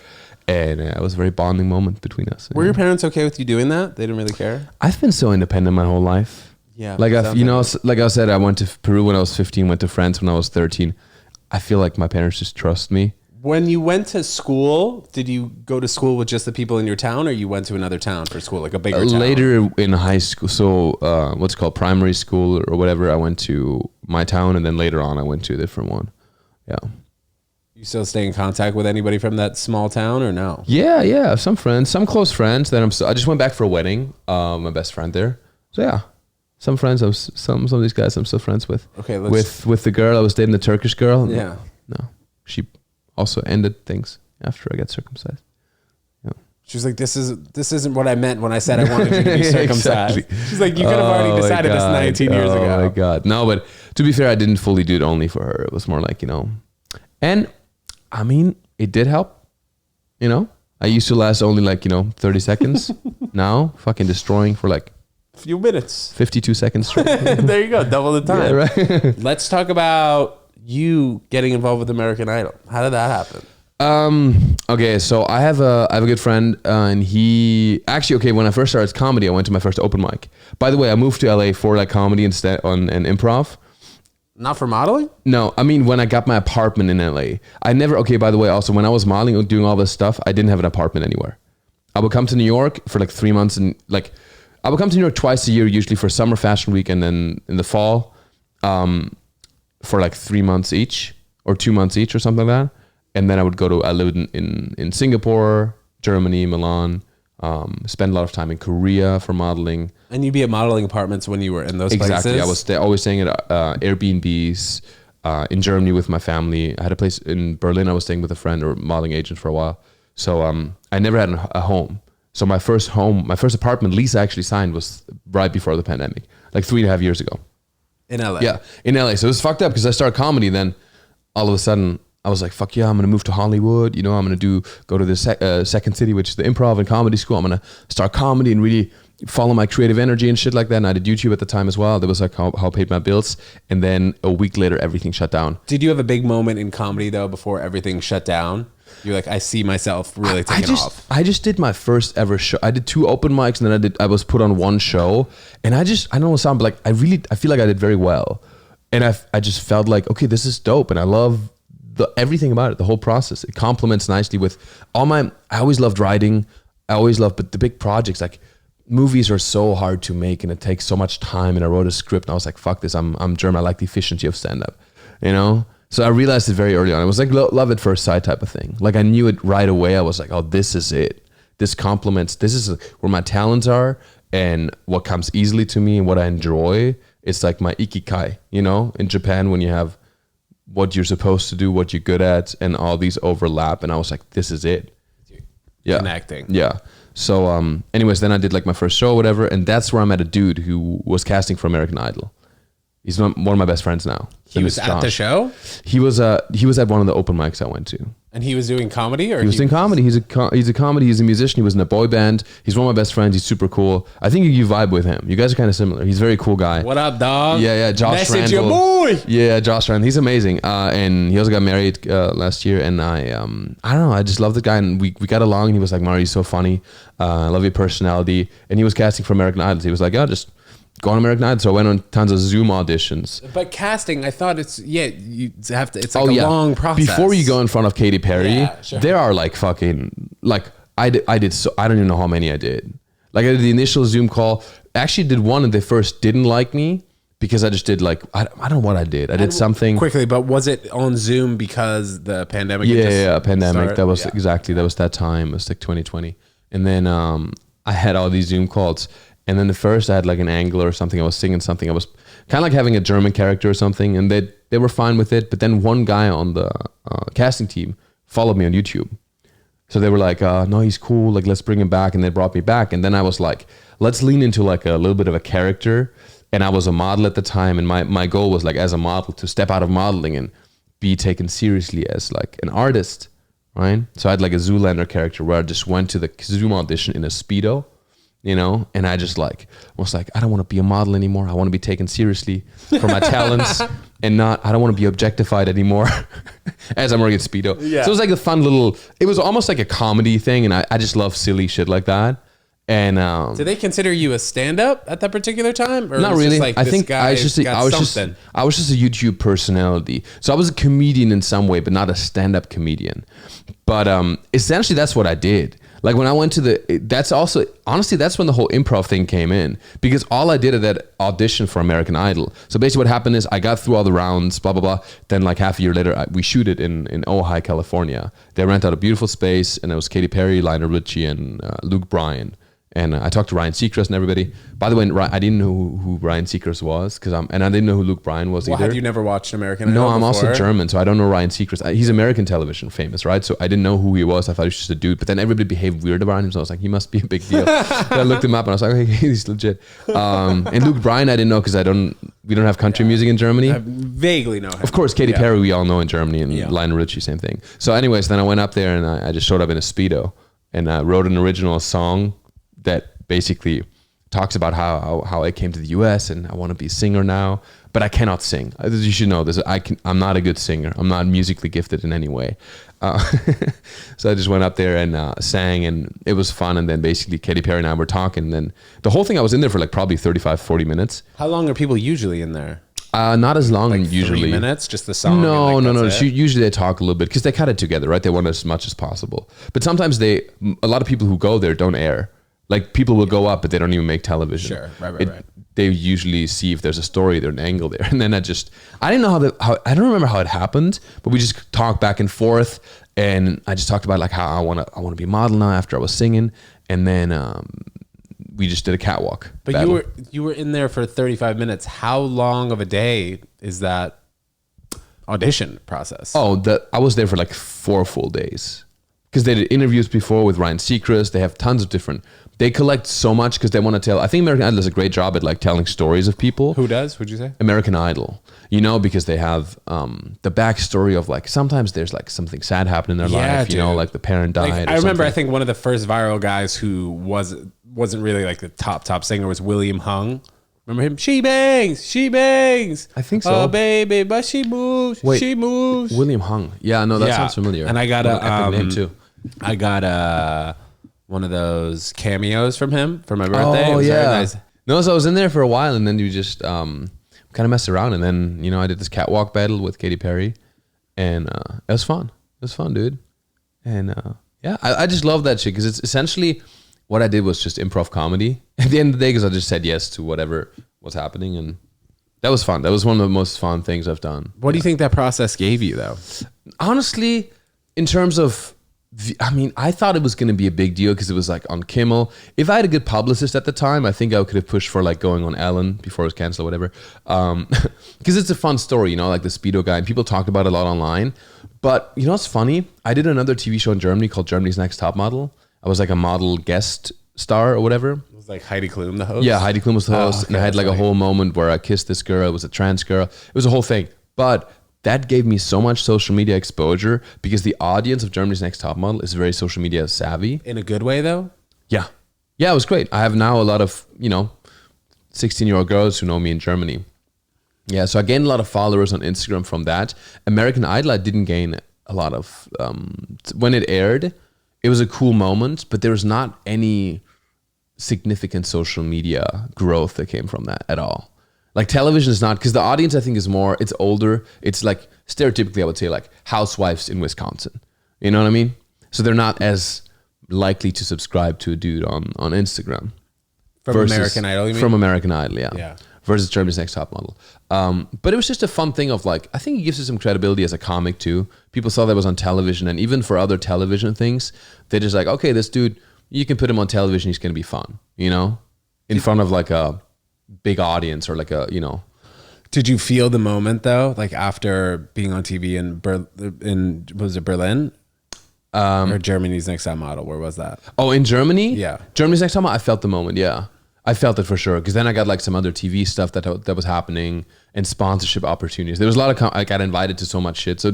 and it was a very bonding moment between us. Were your parents okay with you doing that? They didn't really care. I've been so independent my whole life. Yeah, like like I said, I went to Peru when I was 15, went to France when I was 13. I feel like my parents just trust me. When you went to school, did you go to school with just the people in your town, or you went to another town for school, like a bigger town? Later in high school, so what's called primary school or whatever, I went to my town, and then later on I went to a different one. Yeah. You still stay in contact with anybody from that small town, or no? Yeah, some friends, some close friends that I just went back for a wedding. My best friend there. So yeah, some friends. Some of these guys I'm still friends with. Okay, with the girl I was dating, the Turkish girl. Yeah. No, she also ended things after I got circumcised. Yeah. She was like, "This isn't what I meant when I said I wanted you to be circumcised." Exactly. She's like, "You could have already decided this 19 years ago." Oh my God. No, but to be fair, I didn't fully do it only for her. It was more like, you know, and I mean, it did help, you know. I used to last only like, you know, 30 seconds. Now, fucking destroying for like a few minutes. 52 seconds straight. There you go, double the time. Yeah, right. Let's talk about you getting involved with American Idol. How did that happen? Okay, so I have a good friend, and he actually, okay, when I first started comedy, I went to my first open mic. By the way, I moved to LA for like comedy instead and improv. Not for modeling? No, I mean, when I got my apartment in LA, I never, okay, by the way, also when I was modeling and doing all this stuff, I didn't have an apartment anywhere. I would come to New York for like 3 months, and like, I would come to New York twice a year, usually for summer fashion week and then in the fall, for like 3 months each or 2 months each or something like that. And then I lived in Singapore, Germany, Milan, spend a lot of time in Korea for modeling. And you'd be at modeling apartments when you were in those Exactly. places? I was always staying at Airbnbs in Germany with my family. I had a place in Berlin. I was staying with a friend or modeling agent for a while. So I never had a home. So my first apartment lease I actually signed was right before the pandemic, like 3.5 years ago. In LA? Yeah, in LA. So it was fucked up because I started comedy. Then all of a sudden I was like, fuck yeah, I'm going to move to Hollywood. You know, I'm going to go to the Second City, which is the improv and comedy school. I'm going to start comedy and really follow my creative energy and shit like that. And I did YouTube at the time as well. That was like how I paid my bills. And then a week later, everything shut down. Did you have a big moment in comedy though before everything shut down? You're like, I see myself really taking off. I just did my first ever show. I did 2 open mics, and then I was put on 1 show. And I don't know what sound, but like I feel like I did very well. And I just felt like, okay, this is dope. And I love everything about it, the whole process. It complements nicely with I always loved writing. But the big projects, like movies are so hard to make and it takes so much time. And I wrote a script and I was like, fuck this. I'm German. I like the efficiency of stand-up, you know? So I realized it very early on. It was like love at first sight type of thing. Like I knew it right away. I was like, oh, this is it. This complements, this is where my talents are and what comes easily to me and what I enjoy. It's like my ikigai, you know, in Japan when you have what you're supposed to do, what you're good at, and all these overlap. And I was like, this is it. Yeah. Connecting. Yeah. So anyways, then I did like my first show or whatever. And that's where I met a dude who was casting for American Idol. He's one of my best friends now. He was at the show? He was at one of the open mics I went to. And he was doing comedy? Or he was doing comedy. He's a comedy. He's a musician. He was in a boy band. He's one of my best friends. He's super cool. I think you vibe with him. You guys are kind of similar. He's a very cool guy. What up, dog? Yeah. Josh Message Randall. your boy. Yeah, Josh Randall. He's amazing. And he also got married last year. And I don't know. I just love the guy. And we got along. And he was like, Mario, you're so funny. I love your personality. And he was casting for American Idol. He was like, just go on American Idol. So I went on tons of Zoom auditions. But casting, I thought you have to, it's like a long process. Before you go in front of Katy Perry, sure. There are like fucking, like I did so, I don't even know how many I did. Like I did the initial Zoom call. I actually did one and they first didn't like me because I just did like, I don't know what I did. I did something. Quickly, but was it on Zoom because the pandemic? Yeah, pandemic. That was exactly, that was that time. It was like 2020. And then I had all these Zoom calls. And then the first I had like an angle or something. I was singing something. I was kind of like having a German character or something. And they were fine with it. But then one guy on the casting team followed me on YouTube. So they were like, no, he's cool. Like, let's bring him back. And they brought me back. And then I was like, let's lean into like a little bit of a character. And I was a model at the time. And my goal was like as a model to step out of modeling and be taken seriously as like an artist. Right. So I had like a Zoolander character where I just went to the Zoom audition in a Speedo. you know? And I just like, was like, I don't want to be a model anymore. I want to be taken seriously for my talents and I don't want to be objectified anymore as I'm wearing a Speedo. Yeah. So it was like a fun little, it was almost like a comedy thing. And I just love silly shit like that. And did they consider you a stand-up at that particular time? Or not really. Like, I think I was just a YouTube personality. So I was a comedian in some way, but not a stand-up comedian. But essentially, that's what I did. Like when I went to that's also, honestly, that's when the whole improv thing came in, because all I did at that audition for American Idol. So basically what happened is I got through all the rounds, blah, blah, blah. Then like half a year later, we shoot it in Ojai, California. They rent out a beautiful space, and it was Katy Perry, Lionel Richie, and Luke Bryan. And I talked to Ryan Seacrest and everybody. By the way, I didn't know who Ryan Seacrest was, and I didn't know who Luke Bryan was either. Have you never watched American Idol? No, I'm before? also German, so I don't know Ryan Seacrest. He's American television famous, right? So I didn't know who he was. I thought he was just a dude. But then everybody behaved weird about him, so I was like, he must be a big deal. So I looked him up and I was like, okay, he's legit. And Luke Bryan, I didn't know because we don't have country music in Germany. I vaguely know him. Of course, Katy Perry we all know in Germany, and Lionel Richie, same thing. So anyways, then I went up there and I just showed up in a Speedo and I wrote an original song that basically talks about how I came to the US and I want to be a singer now, but I cannot sing. You should know this. I'm not a good singer. I'm not musically gifted in any way. So I just went up there and sang, and it was fun. And then basically Katy Perry and I were talking. And then the whole thing, I was in there for like probably 35, 40 minutes. How long are people usually in there? Not as long, like usually. 3 minutes, just the song? No. Usually they talk a little bit because they cut it together, right? They want as much as possible. But sometimes a lot of people who go there don't air. Like people will go up, but they don't even make television. Sure, right. They usually see if there's a story, there's an angle there, and then I didn't know I don't remember how it happened, but we just talked back and forth, and I just talked about like how I want to be a model now after I was singing, and then we just did a catwalk. But battle. you were in there for 35 minutes. How long of a day is that audition process? I was there for like 4 full days. Because they did interviews before with Ryan Seacrest. They have tons of they collect so much because they want to tell. I think American Idol does a great job at like telling stories of people. Who does? Would you say? American Idol. You know, because they have the backstory of like, sometimes there's like something sad happened in their life. Dude. You know, like the parent died. Like, I remember, I think one of the first viral guys who wasn't really like the top singer was William Hung. Remember him? She bangs. I think so. Oh baby, but she moves. Wait, she moves. William Hung. Yeah, no, that sounds familiar. And I got a name too. I got one of those cameos from him for my birthday. Oh, yeah. Nice. No, so I was in there for a while, and then you just kind of messed around, and then, you know, I did this catwalk battle with Katy Perry, and it was fun. It was fun, dude. And I just love that shit, because it's essentially what I did was just improv comedy at the end of the day, because I just said yes to whatever was happening, and that was fun. That was one of the most fun things I've done. What do you think that process gave you, though? Honestly, in terms of, I mean, I thought it was going to be a big deal because it was like on Kimmel. If I had a good publicist at the time, I think I could have pushed for like going on Ellen before it was canceled or whatever. Because it's a fun story, you know, like the Speedo guy, and people talked about it a lot online. But you know what's funny? I did another TV show in Germany called Germany's Next Top Model. I was like a model guest star or whatever. It was like Heidi Klum, the host? Yeah, Heidi Klum was the host. Okay, and I had like a whole moment where I kissed this girl. It was a trans girl. It was a whole thing. But that gave me so much social media exposure because the audience of Germany's Next Top Model is very social media savvy. In a good way, though? Yeah. Yeah, it was great. I have now a lot of, 16-year-old girls who know me in Germany. Yeah, so I gained a lot of followers on Instagram from that. American Idol, I didn't gain a lot of... when it aired, it was a cool moment, but there was not any significant social media growth that came from that at all. Like television is not, because the audience I think is more, it's older. It's like stereotypically I would say like housewives in Wisconsin. You know what I mean? So they're not as likely to subscribe to a dude on Instagram. From American Idol, you mean? From American Idol, yeah. Versus Germany's Next Top Model. But it was just a fun thing of like, I think it gives you some credibility as a comic too. People saw that was on television, and even for other television things, they're just like, okay, this dude, you can put him on television, he's going to be fun, you know? In front of like a big audience or like a, Did you feel the moment though, like after being on TV in was it Berlin? Or Germany's Next Top Model? Where was that? Oh, in Germany? Yeah. Germany's Next Top Model, I felt the moment, yeah. I felt it for sure, because then I got like some other TV stuff that was happening and sponsorship opportunities. There was a lot of, I got invited to so much shit. So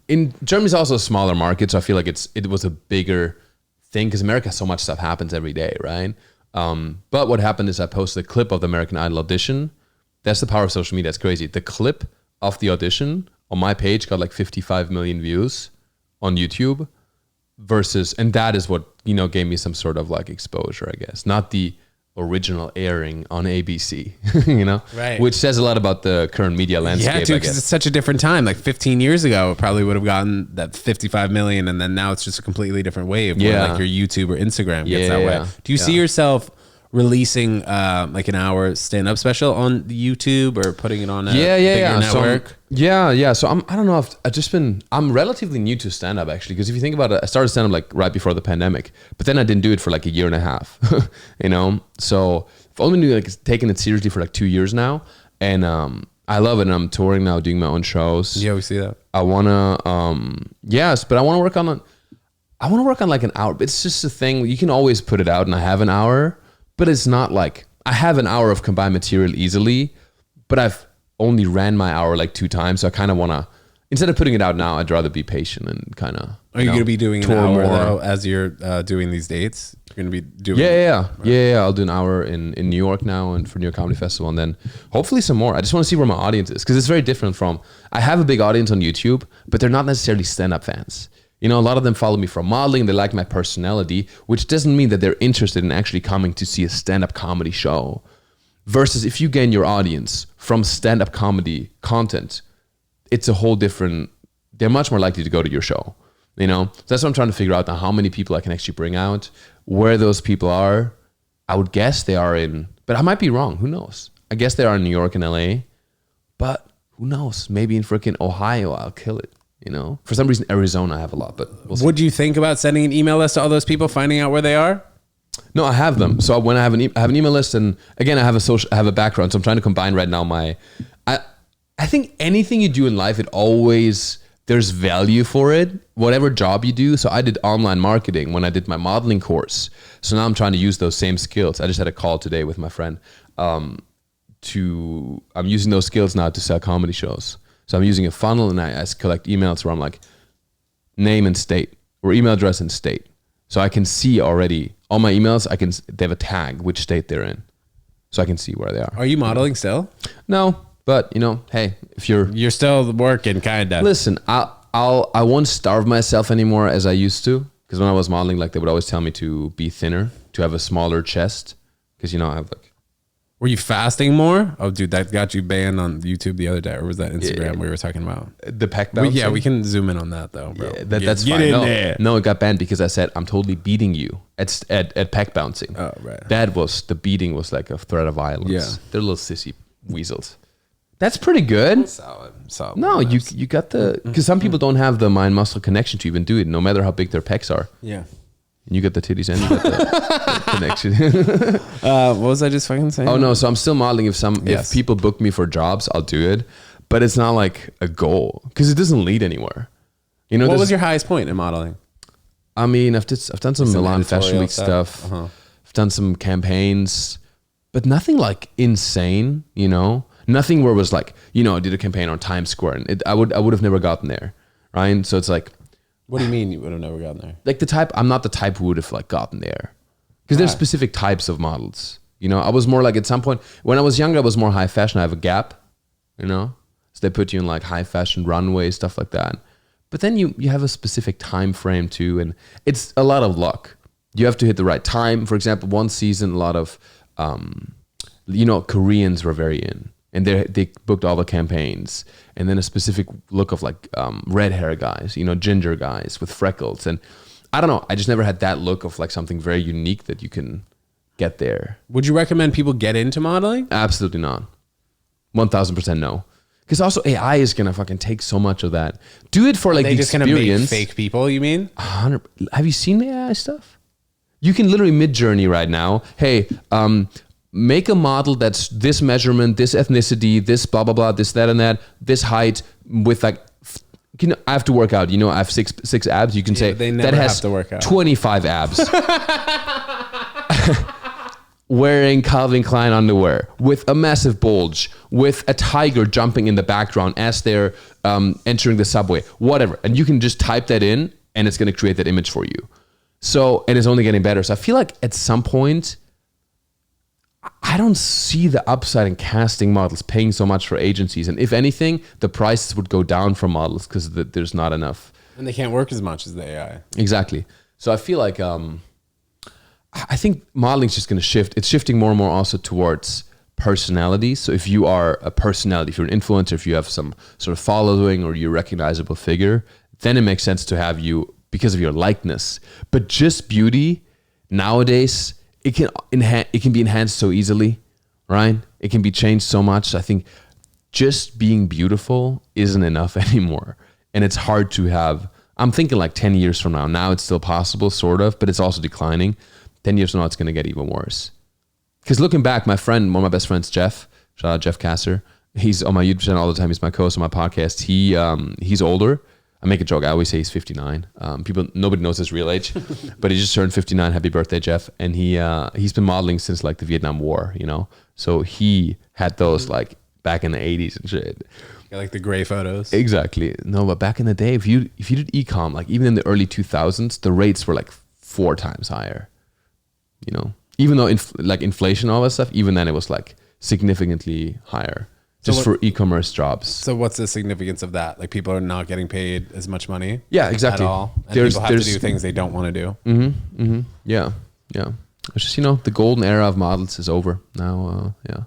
in Germany's also a smaller market, so I feel like it was a bigger thing, because America, so much stuff happens every day, right? But what happened is I posted a clip of the American Idol audition. That's the power of social media. It's crazy. The clip of the audition on my page got like 55 million views on YouTube and that is what, gave me some sort of like exposure, I guess. Not the original airing on ABC, right? Which says a lot about the current media landscape. Yeah, dude, because it's such a different time. Like 15 years ago, it probably would have gotten that 55 million, and then now it's just a completely different wave. Where like your YouTube or Instagram gets that way. Do you see yourself releasing like an hour stand-up special on YouTube or putting it on a bigger network? So I don't know if I'm relatively new to stand-up actually, because if you think about it, I started stand-up like right before the pandemic, but then I didn't do it for like a year and a half, so I've only been like taking it seriously for like 2 years now, and I love it, and I'm touring now, doing my own shows. Yeah, we see that. I wanna but I want to work on like an hour. It's just a thing, you can always put it out, and I have an hour. But it's not like I have an hour of combined material easily, but I've only ran my hour like 2 times. So I kind of want to, instead of putting it out now, I'd rather be patient and kind of. Are you going to be doing an hour though, as you're doing these dates? You're going to be doing. Yeah. I'll do an hour in New York now and for New York Comedy Festival, and then hopefully some more. I just want to see where my audience is, because it's very different from. I have a big audience on YouTube, but they're not necessarily stand-up fans. A lot of them follow me from modeling. They like my personality, which doesn't mean that they're interested in actually coming to see a stand-up comedy show. Versus if you gain your audience from stand-up comedy content, it's a whole different, they're much more likely to go to your show. So that's what I'm trying to figure out now, how many people I can actually bring out, where those people are. I would guess they are but I might be wrong. Who knows? I guess they are in New York and LA, but who knows? Maybe in freaking Ohio, I'll kill it. For some reason, Arizona, I have a lot, but we'll see. Would you think about sending an email list to all those people, finding out where they are? No, I have them. So when I have an email list, and again, I have a background. So I'm trying to combine right now I think anything you do in life, there's value for it, whatever job you do. So I did online marketing when I did my modeling course. So now I'm trying to use those same skills. I just had a call today with my friend. I'm using those skills now to sell comedy shows. So I'm using a funnel, and I collect emails where I'm like, name and state, or email address and state. So I can see already all my emails. They have a tag which state they're in, so I can see where they are. Are you modeling still? No, but hey, if you're still working, kind of. Listen, I won't starve myself anymore as I used to, because when I was modeling, like they would always tell me to be thinner, to have a smaller chest, because I have like. Were you fasting more? Oh, dude, that got you banned on YouTube the other day. Or was that Instagram we were talking about? The pec bouncing? We can zoom in on that though, bro. Yeah, that's fine. No, it got banned because I said, I'm totally beating you at pec bouncing. Oh, right. The beating was like a threat of violence. Yeah. They're little sissy weasels. That's pretty good. Solid. No, you got because some people don't have the mind-muscle connection to even do it, no matter how big their pecs are. Yeah. And you got the titties and you got the connection. What was I just fucking saying? Oh no, so I'm still modeling. If people book me for jobs, I'll do it. But it's not like a goal, because it doesn't lead anywhere. What was your highest point in modeling? I mean, I've done some Milan Fashion Week stuff. Uh-huh. I've done some campaigns, but nothing like insane, Nothing where it was like, I did a campaign on Times Square, and I would have never gotten there, right? So it's like, what do you mean you would have never gotten there? Like I'm not the type who would have like gotten there, because there's specific types of models. I was more like, at some point when I was younger, I was more high fashion. I have a gap, so they put you in like high fashion runway, stuff like that. But then you have a specific time frame too, and it's a lot of luck. You have to hit the right time. For example, one season, a lot of Koreans were very in. And they booked all the campaigns, and then a specific look of like red hair guys, ginger guys with freckles. And I don't know, I just never had that look of like something very unique that you can get there. Would you recommend people get into modeling? Absolutely not. 1000% no. Because also AI is going to fucking take so much of that. Do it for like the experience. They just going to make fake people, you mean? 100. Have you seen the AI stuff? You can literally Mid-Journey right now. Hey, make a model that's this measurement, this ethnicity, this blah, blah, blah, this, that, and that, this height with like, I have to work out. I have six abs. You can say that has to work out. 25 abs. Wearing Calvin Klein underwear with a massive bulge, with a tiger jumping in the background as they're entering the subway, whatever. And you can just type that in, and it's going to create that image for you. So, and it's only getting better. So I feel like at some point, I don't see the upside in casting models paying so much for agencies. And if anything, the prices would go down for models because there's not enough. And they can't work as much as the AI. Exactly. So I feel like, I think modeling is just going to shift. It's shifting more and more also towards personality. So if you are a personality, if you're an influencer, if you have some sort of following or you're a recognizable figure, then it makes sense to have you because of your likeness. But just beauty nowadays, it can be enhanced so easily, right? It can be changed so much. I think just being beautiful isn't enough anymore. And it's hard to have, I'm thinking like 10 years from now. Now it's still possible, sort of, but it's also declining. 10 years from now, it's going to get even worse. Because looking back, my friend, one of my best friends, Jeff, shout out Jeff Kasser, he's on my YouTube channel all the time. He's my co-host on my podcast. He's older. I make a joke. I always say he's 59. Nobody knows his real age, but he just turned 59. Happy birthday, Jeff. And he's been modeling since like the Vietnam War, you know? So he had those like back in the 80s and shit. Yeah, like the gray photos. Exactly. No, but back in the day, if you did e-com, like even in the early 2000s, the rates were like 4 times higher, you know? Even though inflation, all that stuff, even then it was like significantly higher. Just for e-commerce jobs. So what's the significance of that? Like people are not getting paid as much money? Yeah, exactly. At all. And people have to do things they don't want to do. Mm-hmm. Mm-hmm. Yeah. Yeah. It's just, the golden era of models is over now. Yeah.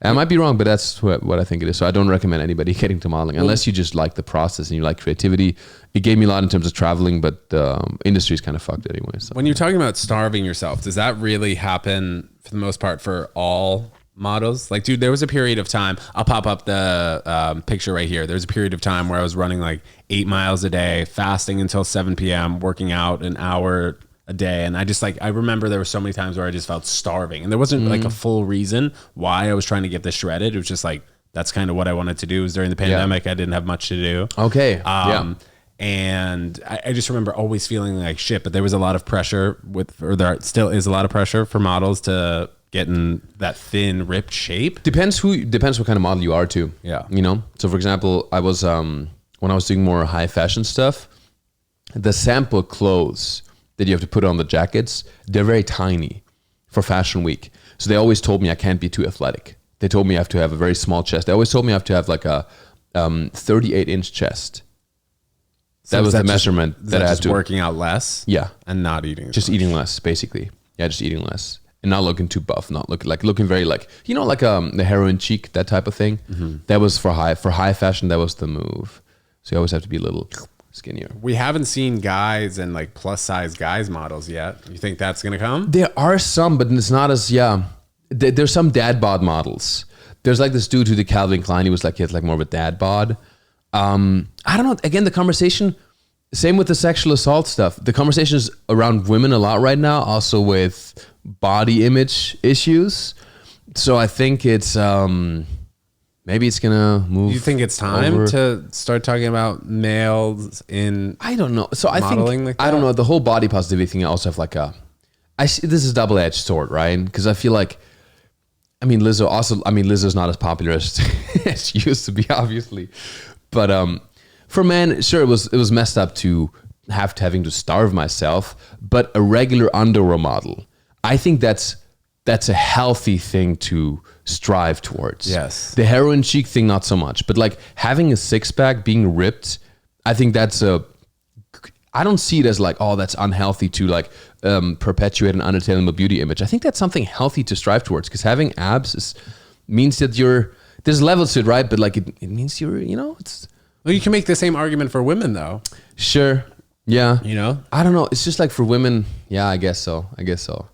I might be wrong, but that's what I think it is. So I don't recommend anybody getting to modeling unless you just like the process and you like creativity. It gave me a lot in terms of traveling, but the industry is kind of fucked anyway. So. When you're talking about starving yourself, does that really happen for the most part for all models? Like, dude, there was a period of time, I'll pop up the picture right here. There's a period of time where I was running like 8 miles a day, fasting until 7 p.m., working out an hour a day. And I remember there were so many times where I just felt starving. And there wasn't like a full reason why I was trying to get this shredded. It was just like, that's kind of what I wanted to do. It was during the pandemic. I didn't have much to do. Okay. And I just remember always feeling like shit, but there was a lot of pressure there still is a lot of pressure for models to get in that thin, ripped shape. Depends what kind of model you are too. Yeah. So for example, I was, when I was doing more high fashion stuff, the sample clothes that you have to put on the jackets, they're very tiny for Fashion Week. So they always told me I can't be too athletic. They told me I have to have a very small chest. They always told me I have to have like a 38-inch chest. That was the measurement that I had to. Working out less. Yeah. And not eating. Just eating less, basically. Yeah, just eating less. And not looking too buff, not looking very like the heroin cheek, that type of thing. Mm-hmm. That was for high fashion, that was the move. So you always have to be a little skinnier. We haven't seen guys and like plus size guys models yet. You think that's going to come? There are some, but it's not as, there's some dad bod models. There's like this dude who did Calvin Klein. He had like more of a dad bod. I don't know. Again, the conversation, same with the sexual assault stuff. The conversation is around women a lot right now, also with body image issues. So I think it's, maybe it's going to move. You think it's time to start talking about males in I don't know. So I think, like that? I don't know. The whole body positivity thing, I also have like this is a double-edged sword, right? Because I feel like, Lizzo's not as popular as she used to be, obviously. But for men, sure, it was messed up to having to starve myself. But a regular underwear model, I think that's a healthy thing to strive towards. Yes. The heroin cheek thing, not so much. But like having a six-pack, being ripped, I think I don't see it as like, oh, that's unhealthy to like perpetuate an unattainable beauty image. I think that's something healthy to strive towards, because having abs means that there's levels to it, right? But like it means it's. Well, you can make the same argument for women though. Sure. Yeah. I don't know. It's just like for women. Yeah, I guess so.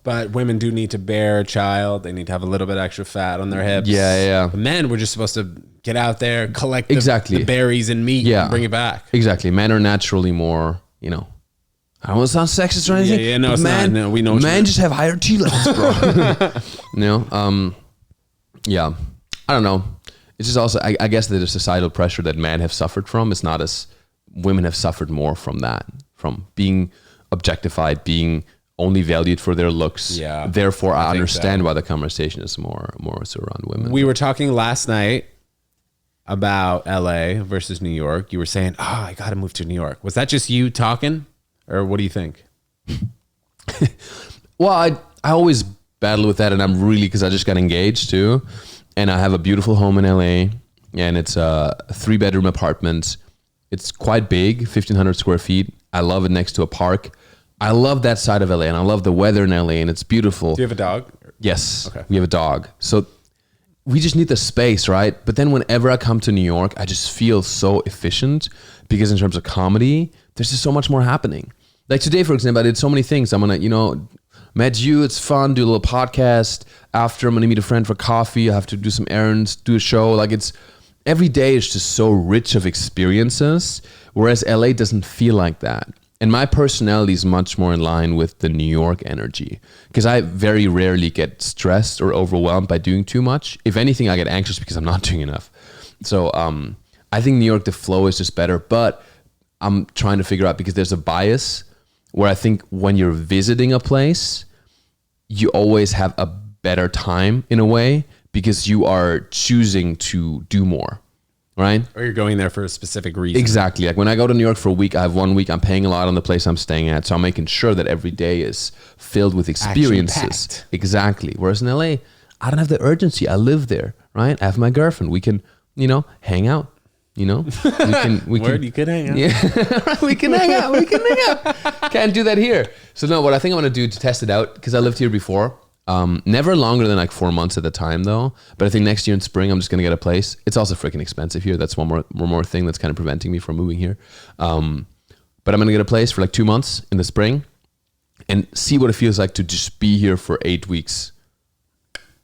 But women do need to bear a child. They need to have a little bit extra fat on their hips. Yeah. But men, we're just supposed to get out there, collect exactly the berries and meat and bring it back. Exactly. Men are naturally more, I don't want to sound sexist or anything. Yeah, no, it's not. No, we know. Men just have higher T levels, bro. Yeah. I don't know. It's just also, I guess that the societal pressure that men have suffered from is not as women have suffered more from that, from being objectified, being only valued for their looks. Yeah. Therefore, I understand why the conversation is more so around women. We were talking last night about LA versus New York. You were saying, I got to move to New York. Was that just you talking, or what do you think? Well, I always battle with that, and I'm really, because I just got engaged too, and I have a beautiful home in LA, and it's a 3-bedroom apartment. It's quite big, 1,500 square feet. I love it next to a park. I love that side of LA, and I love the weather in LA, and it's beautiful. Do you have a dog? Yes, okay. We have a dog. So we just need the space, right? But then whenever I come to New York, I just feel so efficient, because in terms of comedy, there's just so much more happening. Like today, for example, I did so many things. I'm gonna, met you, it's fun, do a little podcast. After, I'm gonna meet a friend for coffee. I have to do some errands, do a show. Like it's, every day is just so rich of experiences, whereas LA doesn't feel like that. And my personality is much more in line with the New York energy, because I very rarely get stressed or overwhelmed by doing too much. If anything, I get anxious because I'm not doing enough. So I think New York, the flow is just better, but I'm trying to figure out, because there's a bias where I think when you're visiting a place, you always have a better time in a way, because you are choosing to do more, right? Or you're going there for a specific reason. Exactly. Like when I go to New York for a week, I have 1 week, I'm paying a lot on the place I'm staying at. So I'm making sure that every day is filled with experiences. Action-packed. Exactly. Whereas in LA, I don't have the urgency. I live there, right? I have my girlfriend. We can, hang out. We could hang out. Yeah, we can hang out. Can't do that here. So no, what I think I'm gonna do to test it out, because I lived here before, never longer than like 4 months at a time though. But I think next year in spring, I'm just gonna get a place. It's also freaking expensive here. That's one more thing that's kind of preventing me from moving here. But I'm gonna get a place for like 2 months in the spring, and see what it feels like to just be here for 8 weeks,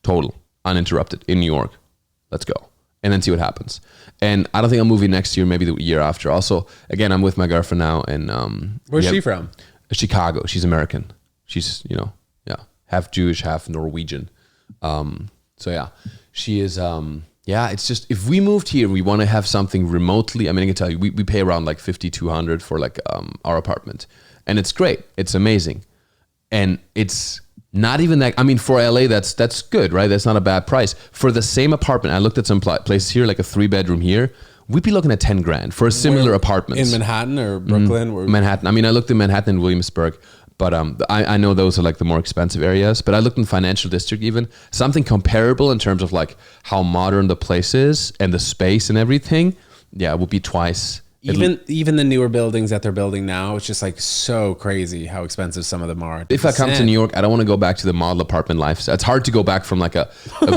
total, uninterrupted in New York. Let's go. And then see what happens. And I don't think I'm moving next year, maybe the year after. Also, again, I'm with my girlfriend now. And where's she from? Chicago. She's American. She's, half Jewish, half Norwegian. So yeah, she is, it's just, if we moved here, we want to have something remotely. I mean, I can tell you, we pay around like $5,200 for like our apartment. And it's great. It's amazing. And it's not even that, I mean, for LA, that's good, right? That's not a bad price. For the same apartment, I looked at some places here, like a 3-bedroom here, we'd be looking at 10 grand for a similar apartment. In Manhattan or Brooklyn? Manhattan. I mean, I looked in Manhattan and Williamsburg, but I know those are like the more expensive areas, but I looked in Financial District even, something comparable in terms of like how modern the place is and the space and everything. Yeah, it would be twice. Even the newer buildings that they're building now, it's just like so crazy how expensive some of them are. If I come to New York, I don't want to go back to the model apartment lifestyle. It's hard to go back from like a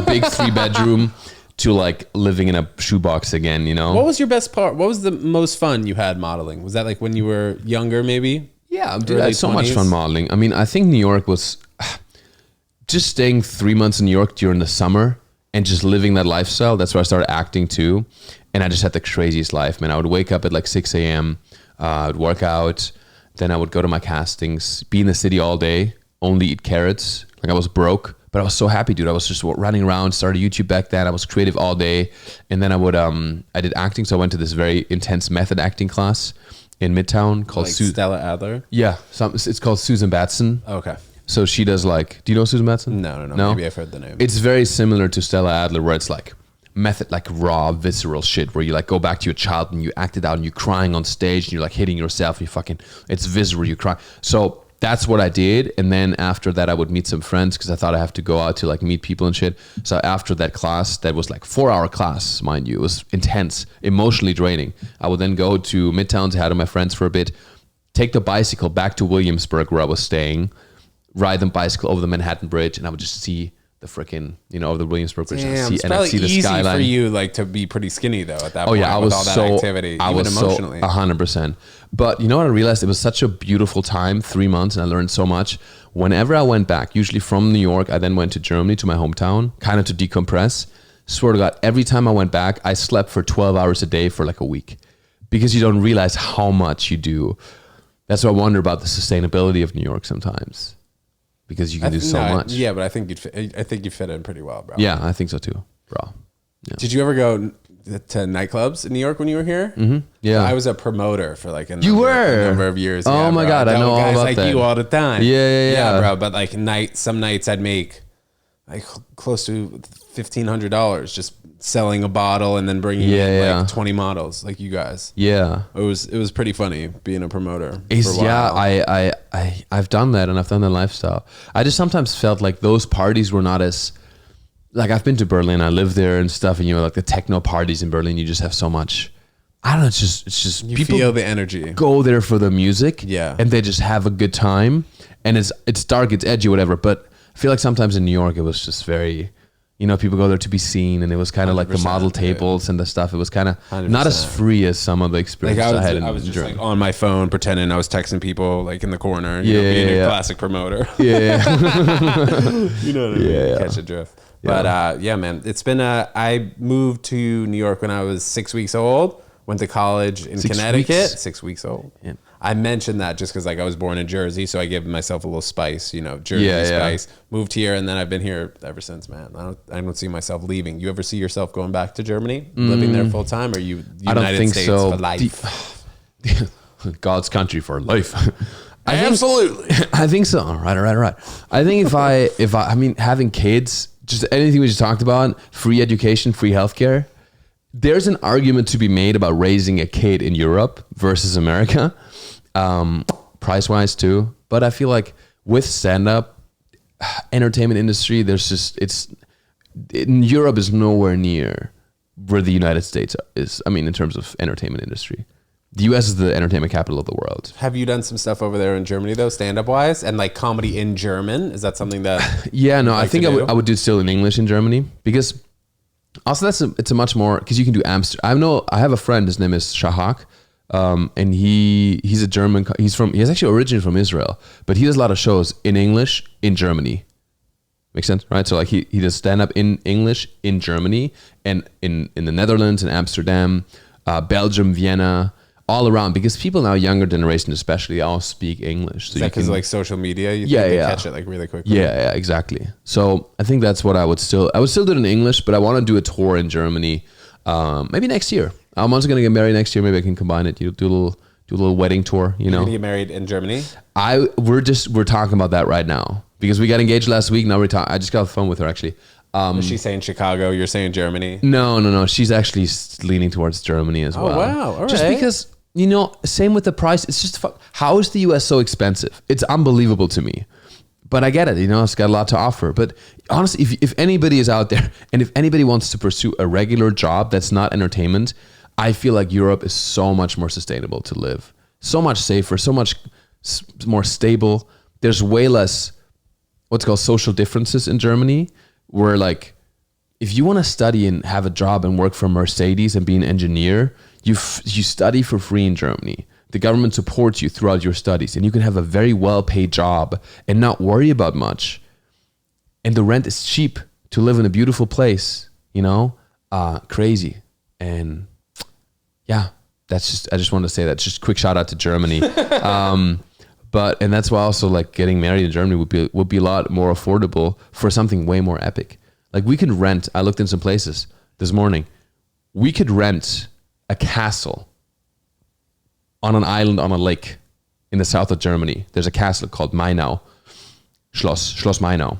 big 3-bedroom to like living in a shoebox again, What was your best part? What was the most fun you had modeling? Was that like when you were younger maybe? Yeah, dude, I had so much fun modeling. I mean, I think New York was just staying 3 months in New York during the summer and just living that lifestyle. That's where I started acting too. And I just had the craziest life, man. I would wake up at like 6 a.m., I would work out, then I would go to my castings, be in the city all day, only eat carrots. Like I was broke, but I was so happy, dude. I was just running around, started YouTube back then. I was creative all day. And then I did acting. So I went to this very intense method acting class in Midtown called like Stella Adler? Yeah, it's called Susan Batson. Okay. So she does like, do you know Susan Batson? No. Maybe I've heard the name. It's very similar to Stella Adler, where it's like method, like raw, visceral shit, where you like go back to your child and you act it out and you're crying on stage and you're like hitting yourself and it's visceral, you cry. So that's what I did. And then after that, I would meet some friends because I thought I have to go out to like meet people and shit. So after that class, that was like 4-hour class, mind you, it was intense, emotionally draining. I would then go to Midtown to hang out with my friends for a bit, take the bicycle back to Williamsburg where I was staying, ride the bicycle over the Manhattan Bridge, and I would just see the freaking, over the Williamsburg Bridge. Damn, it's probably easy for you like to be pretty skinny though at that point. I was with all that activity, even emotionally. 100%. But you know what I realized? It was such a beautiful time, 3 months, and I learned so much. Whenever I went back, usually from New York, I then went to Germany, to my hometown, kind of to decompress. Swear to God, every time I went back, I slept for 12 hours a day for like a week, because you don't realize how much you do. That's what I wonder about the sustainability of New York sometimes. Because you can do so much. Yeah, but I think you fit in pretty well, bro. Yeah, I think so too, bro. Yeah. Did you ever go to nightclubs in New York when you were here? Mm-hmm. Yeah, I was a promoter for like a number of years. Oh my God, I know all guys about like that. you all the time. Yeah, bro. But like some nights I'd make like close to $1,500 just selling a bottle and then bringing in like 20 models like you guys. Yeah, it was pretty funny being a promoter. I've done that, and I've done the lifestyle. I just sometimes felt like those parties were not as, like, I've been to Berlin, I live there and stuff, and like the techno parties in Berlin, you just have so much. I don't know. It's just you people feel the energy. Go there for the music, and they just have a good time. And it's dark, it's edgy, whatever. But I feel like sometimes in New York, it was just very, people go there to be seen, and it was kind of like the model tables and the stuff. It was kind of not as free as some of the experiences I had in Germany. I was just like on my phone pretending I was texting people like in the corner. Being a classic promoter. Yeah, you know what I mean? Catch a drift. But man, it's been I moved to New York when I was 6 weeks old. Went to college in Connecticut. 6 weeks old. Yeah. I mentioned that just because like I was born in Jersey, so I gave myself a little spice, Jersey spice. Moved here, and then I've been here ever since, man. I don't see myself leaving. You ever see yourself going back to Germany, living there full time, or United States for life? God's country for life. Absolutely. I think so. All right. I think if I mean, having kids, just anything we just talked about, free education, free healthcare. There's an argument to be made about raising a kid in Europe versus America, price-wise too. But I feel like with stand-up entertainment industry, Europe is nowhere near where the United States is. I mean, in terms of entertainment industry, the US is the entertainment capital of the world. Have you done some stuff over there in Germany though, stand-up wise, and like comedy in German? Is that something that? I think I would do still in English in Germany, because also it's a much more, because you can do Amsterdam. I have a friend, his name is Shahak, and he's a German. He's actually originally from Israel, but he does a lot of shows in English in Germany. Makes sense, right? So like he does stand up in English in Germany and in the Netherlands and Amsterdam, Belgium, Vienna, all around, because people now, younger generation especially, all speak English. So is that because like social media? You think they catch it like really quickly? Yeah, exactly. So I think that's what I would still do it in English, but I want to do a tour in Germany, maybe next year. I'm also going to get married next year. Maybe I can combine it. Do a little wedding tour. You're going to get married in Germany? We're talking about that right now, because we got engaged last week. Now I just got off the phone with her actually. Is she saying Chicago? You're saying Germany? No. She's actually leaning towards Germany as well. Oh wow! All right. Just because. Same with the price. It's just how is the US so expensive? It's unbelievable to me. But I get it. It's got a lot to offer. But honestly, if anybody is out there and if anybody wants to pursue a regular job that's not entertainment, I feel like Europe is so much more sustainable to live. So much safer, so much more stable. There's way less what's called social differences in Germany, where like if you want to study and have a job and work for Mercedes and be an engineer, you study for free in Germany. The government supports you throughout your studies, and you can have a very well-paid job and not worry about much. And the rent is cheap to live in a beautiful place, crazy. And yeah, I just wanted to say that. Just quick shout out to Germany. And that's why also like getting married in Germany would be a lot more affordable for something way more epic. Like we could rent, I looked in some places this morning, we could rent a castle on an island on a lake in the south of Germany. There's a castle called Mainau, Schloss Mainau.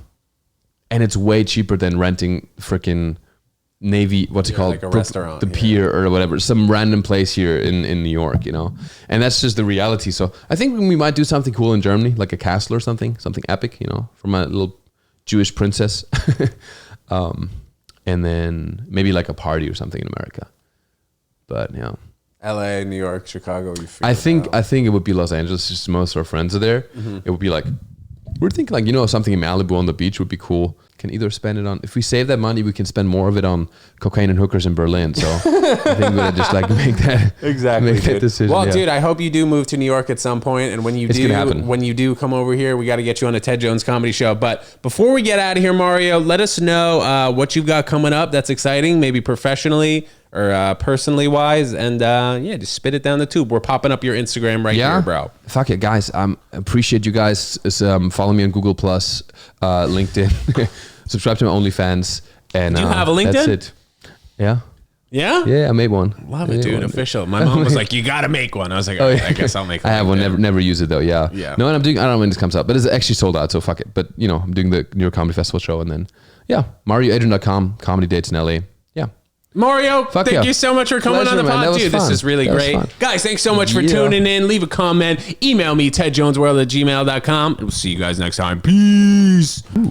And it's way cheaper than renting freaking Navy, what's it called? Like a restaurant. The pier or whatever, some random place here in New York, And that's just the reality. So I think we might do something cool in Germany, like a castle or something epic, from a little Jewish princess. And then maybe like a party or something in America. But yeah. LA, New York, Chicago. I think it would be Los Angeles. Just most of our friends are there. Mm-hmm. It would be like, we're thinking like, something in Malibu on the beach would be cool. Can either spend it on, if we save that money, we can spend more of it on cocaine and hookers in Berlin. So I think we'll just like make that decision. Well, dude, I hope you do move to New York at some point. And when you do come over here, we got to get you on a Ted Jones comedy show. But before we get out of here, Mario, let us know what you've got coming up that's exciting, maybe professionally or personally wise, and just spit it down the tube. We're popping up your Instagram here, bro. Fuck it, guys. Appreciate you guys. Follow me on Google Plus, LinkedIn. Subscribe to my OnlyFans. And do you have a LinkedIn? That's it. Yeah. Yeah? Yeah, I made one. Love it, dude. Official. My mom was like, you got to make one. I was like, all right, I guess I'll make one. I have one. Never use it though. Yeah. No, and I don't know when this comes out, but it's actually sold out. So fuck it. But I'm doing the New York Comedy Festival show, and then yeah, MarioAdrian.com, comedy dates in LA. Yeah. Mario, thank you so much for coming on the pod, dude. This is really great. Guys, thanks so much for tuning in. Leave a comment. Email me, TEDJONESWORLD@gmail.com. And we'll see you guys next time. Peace.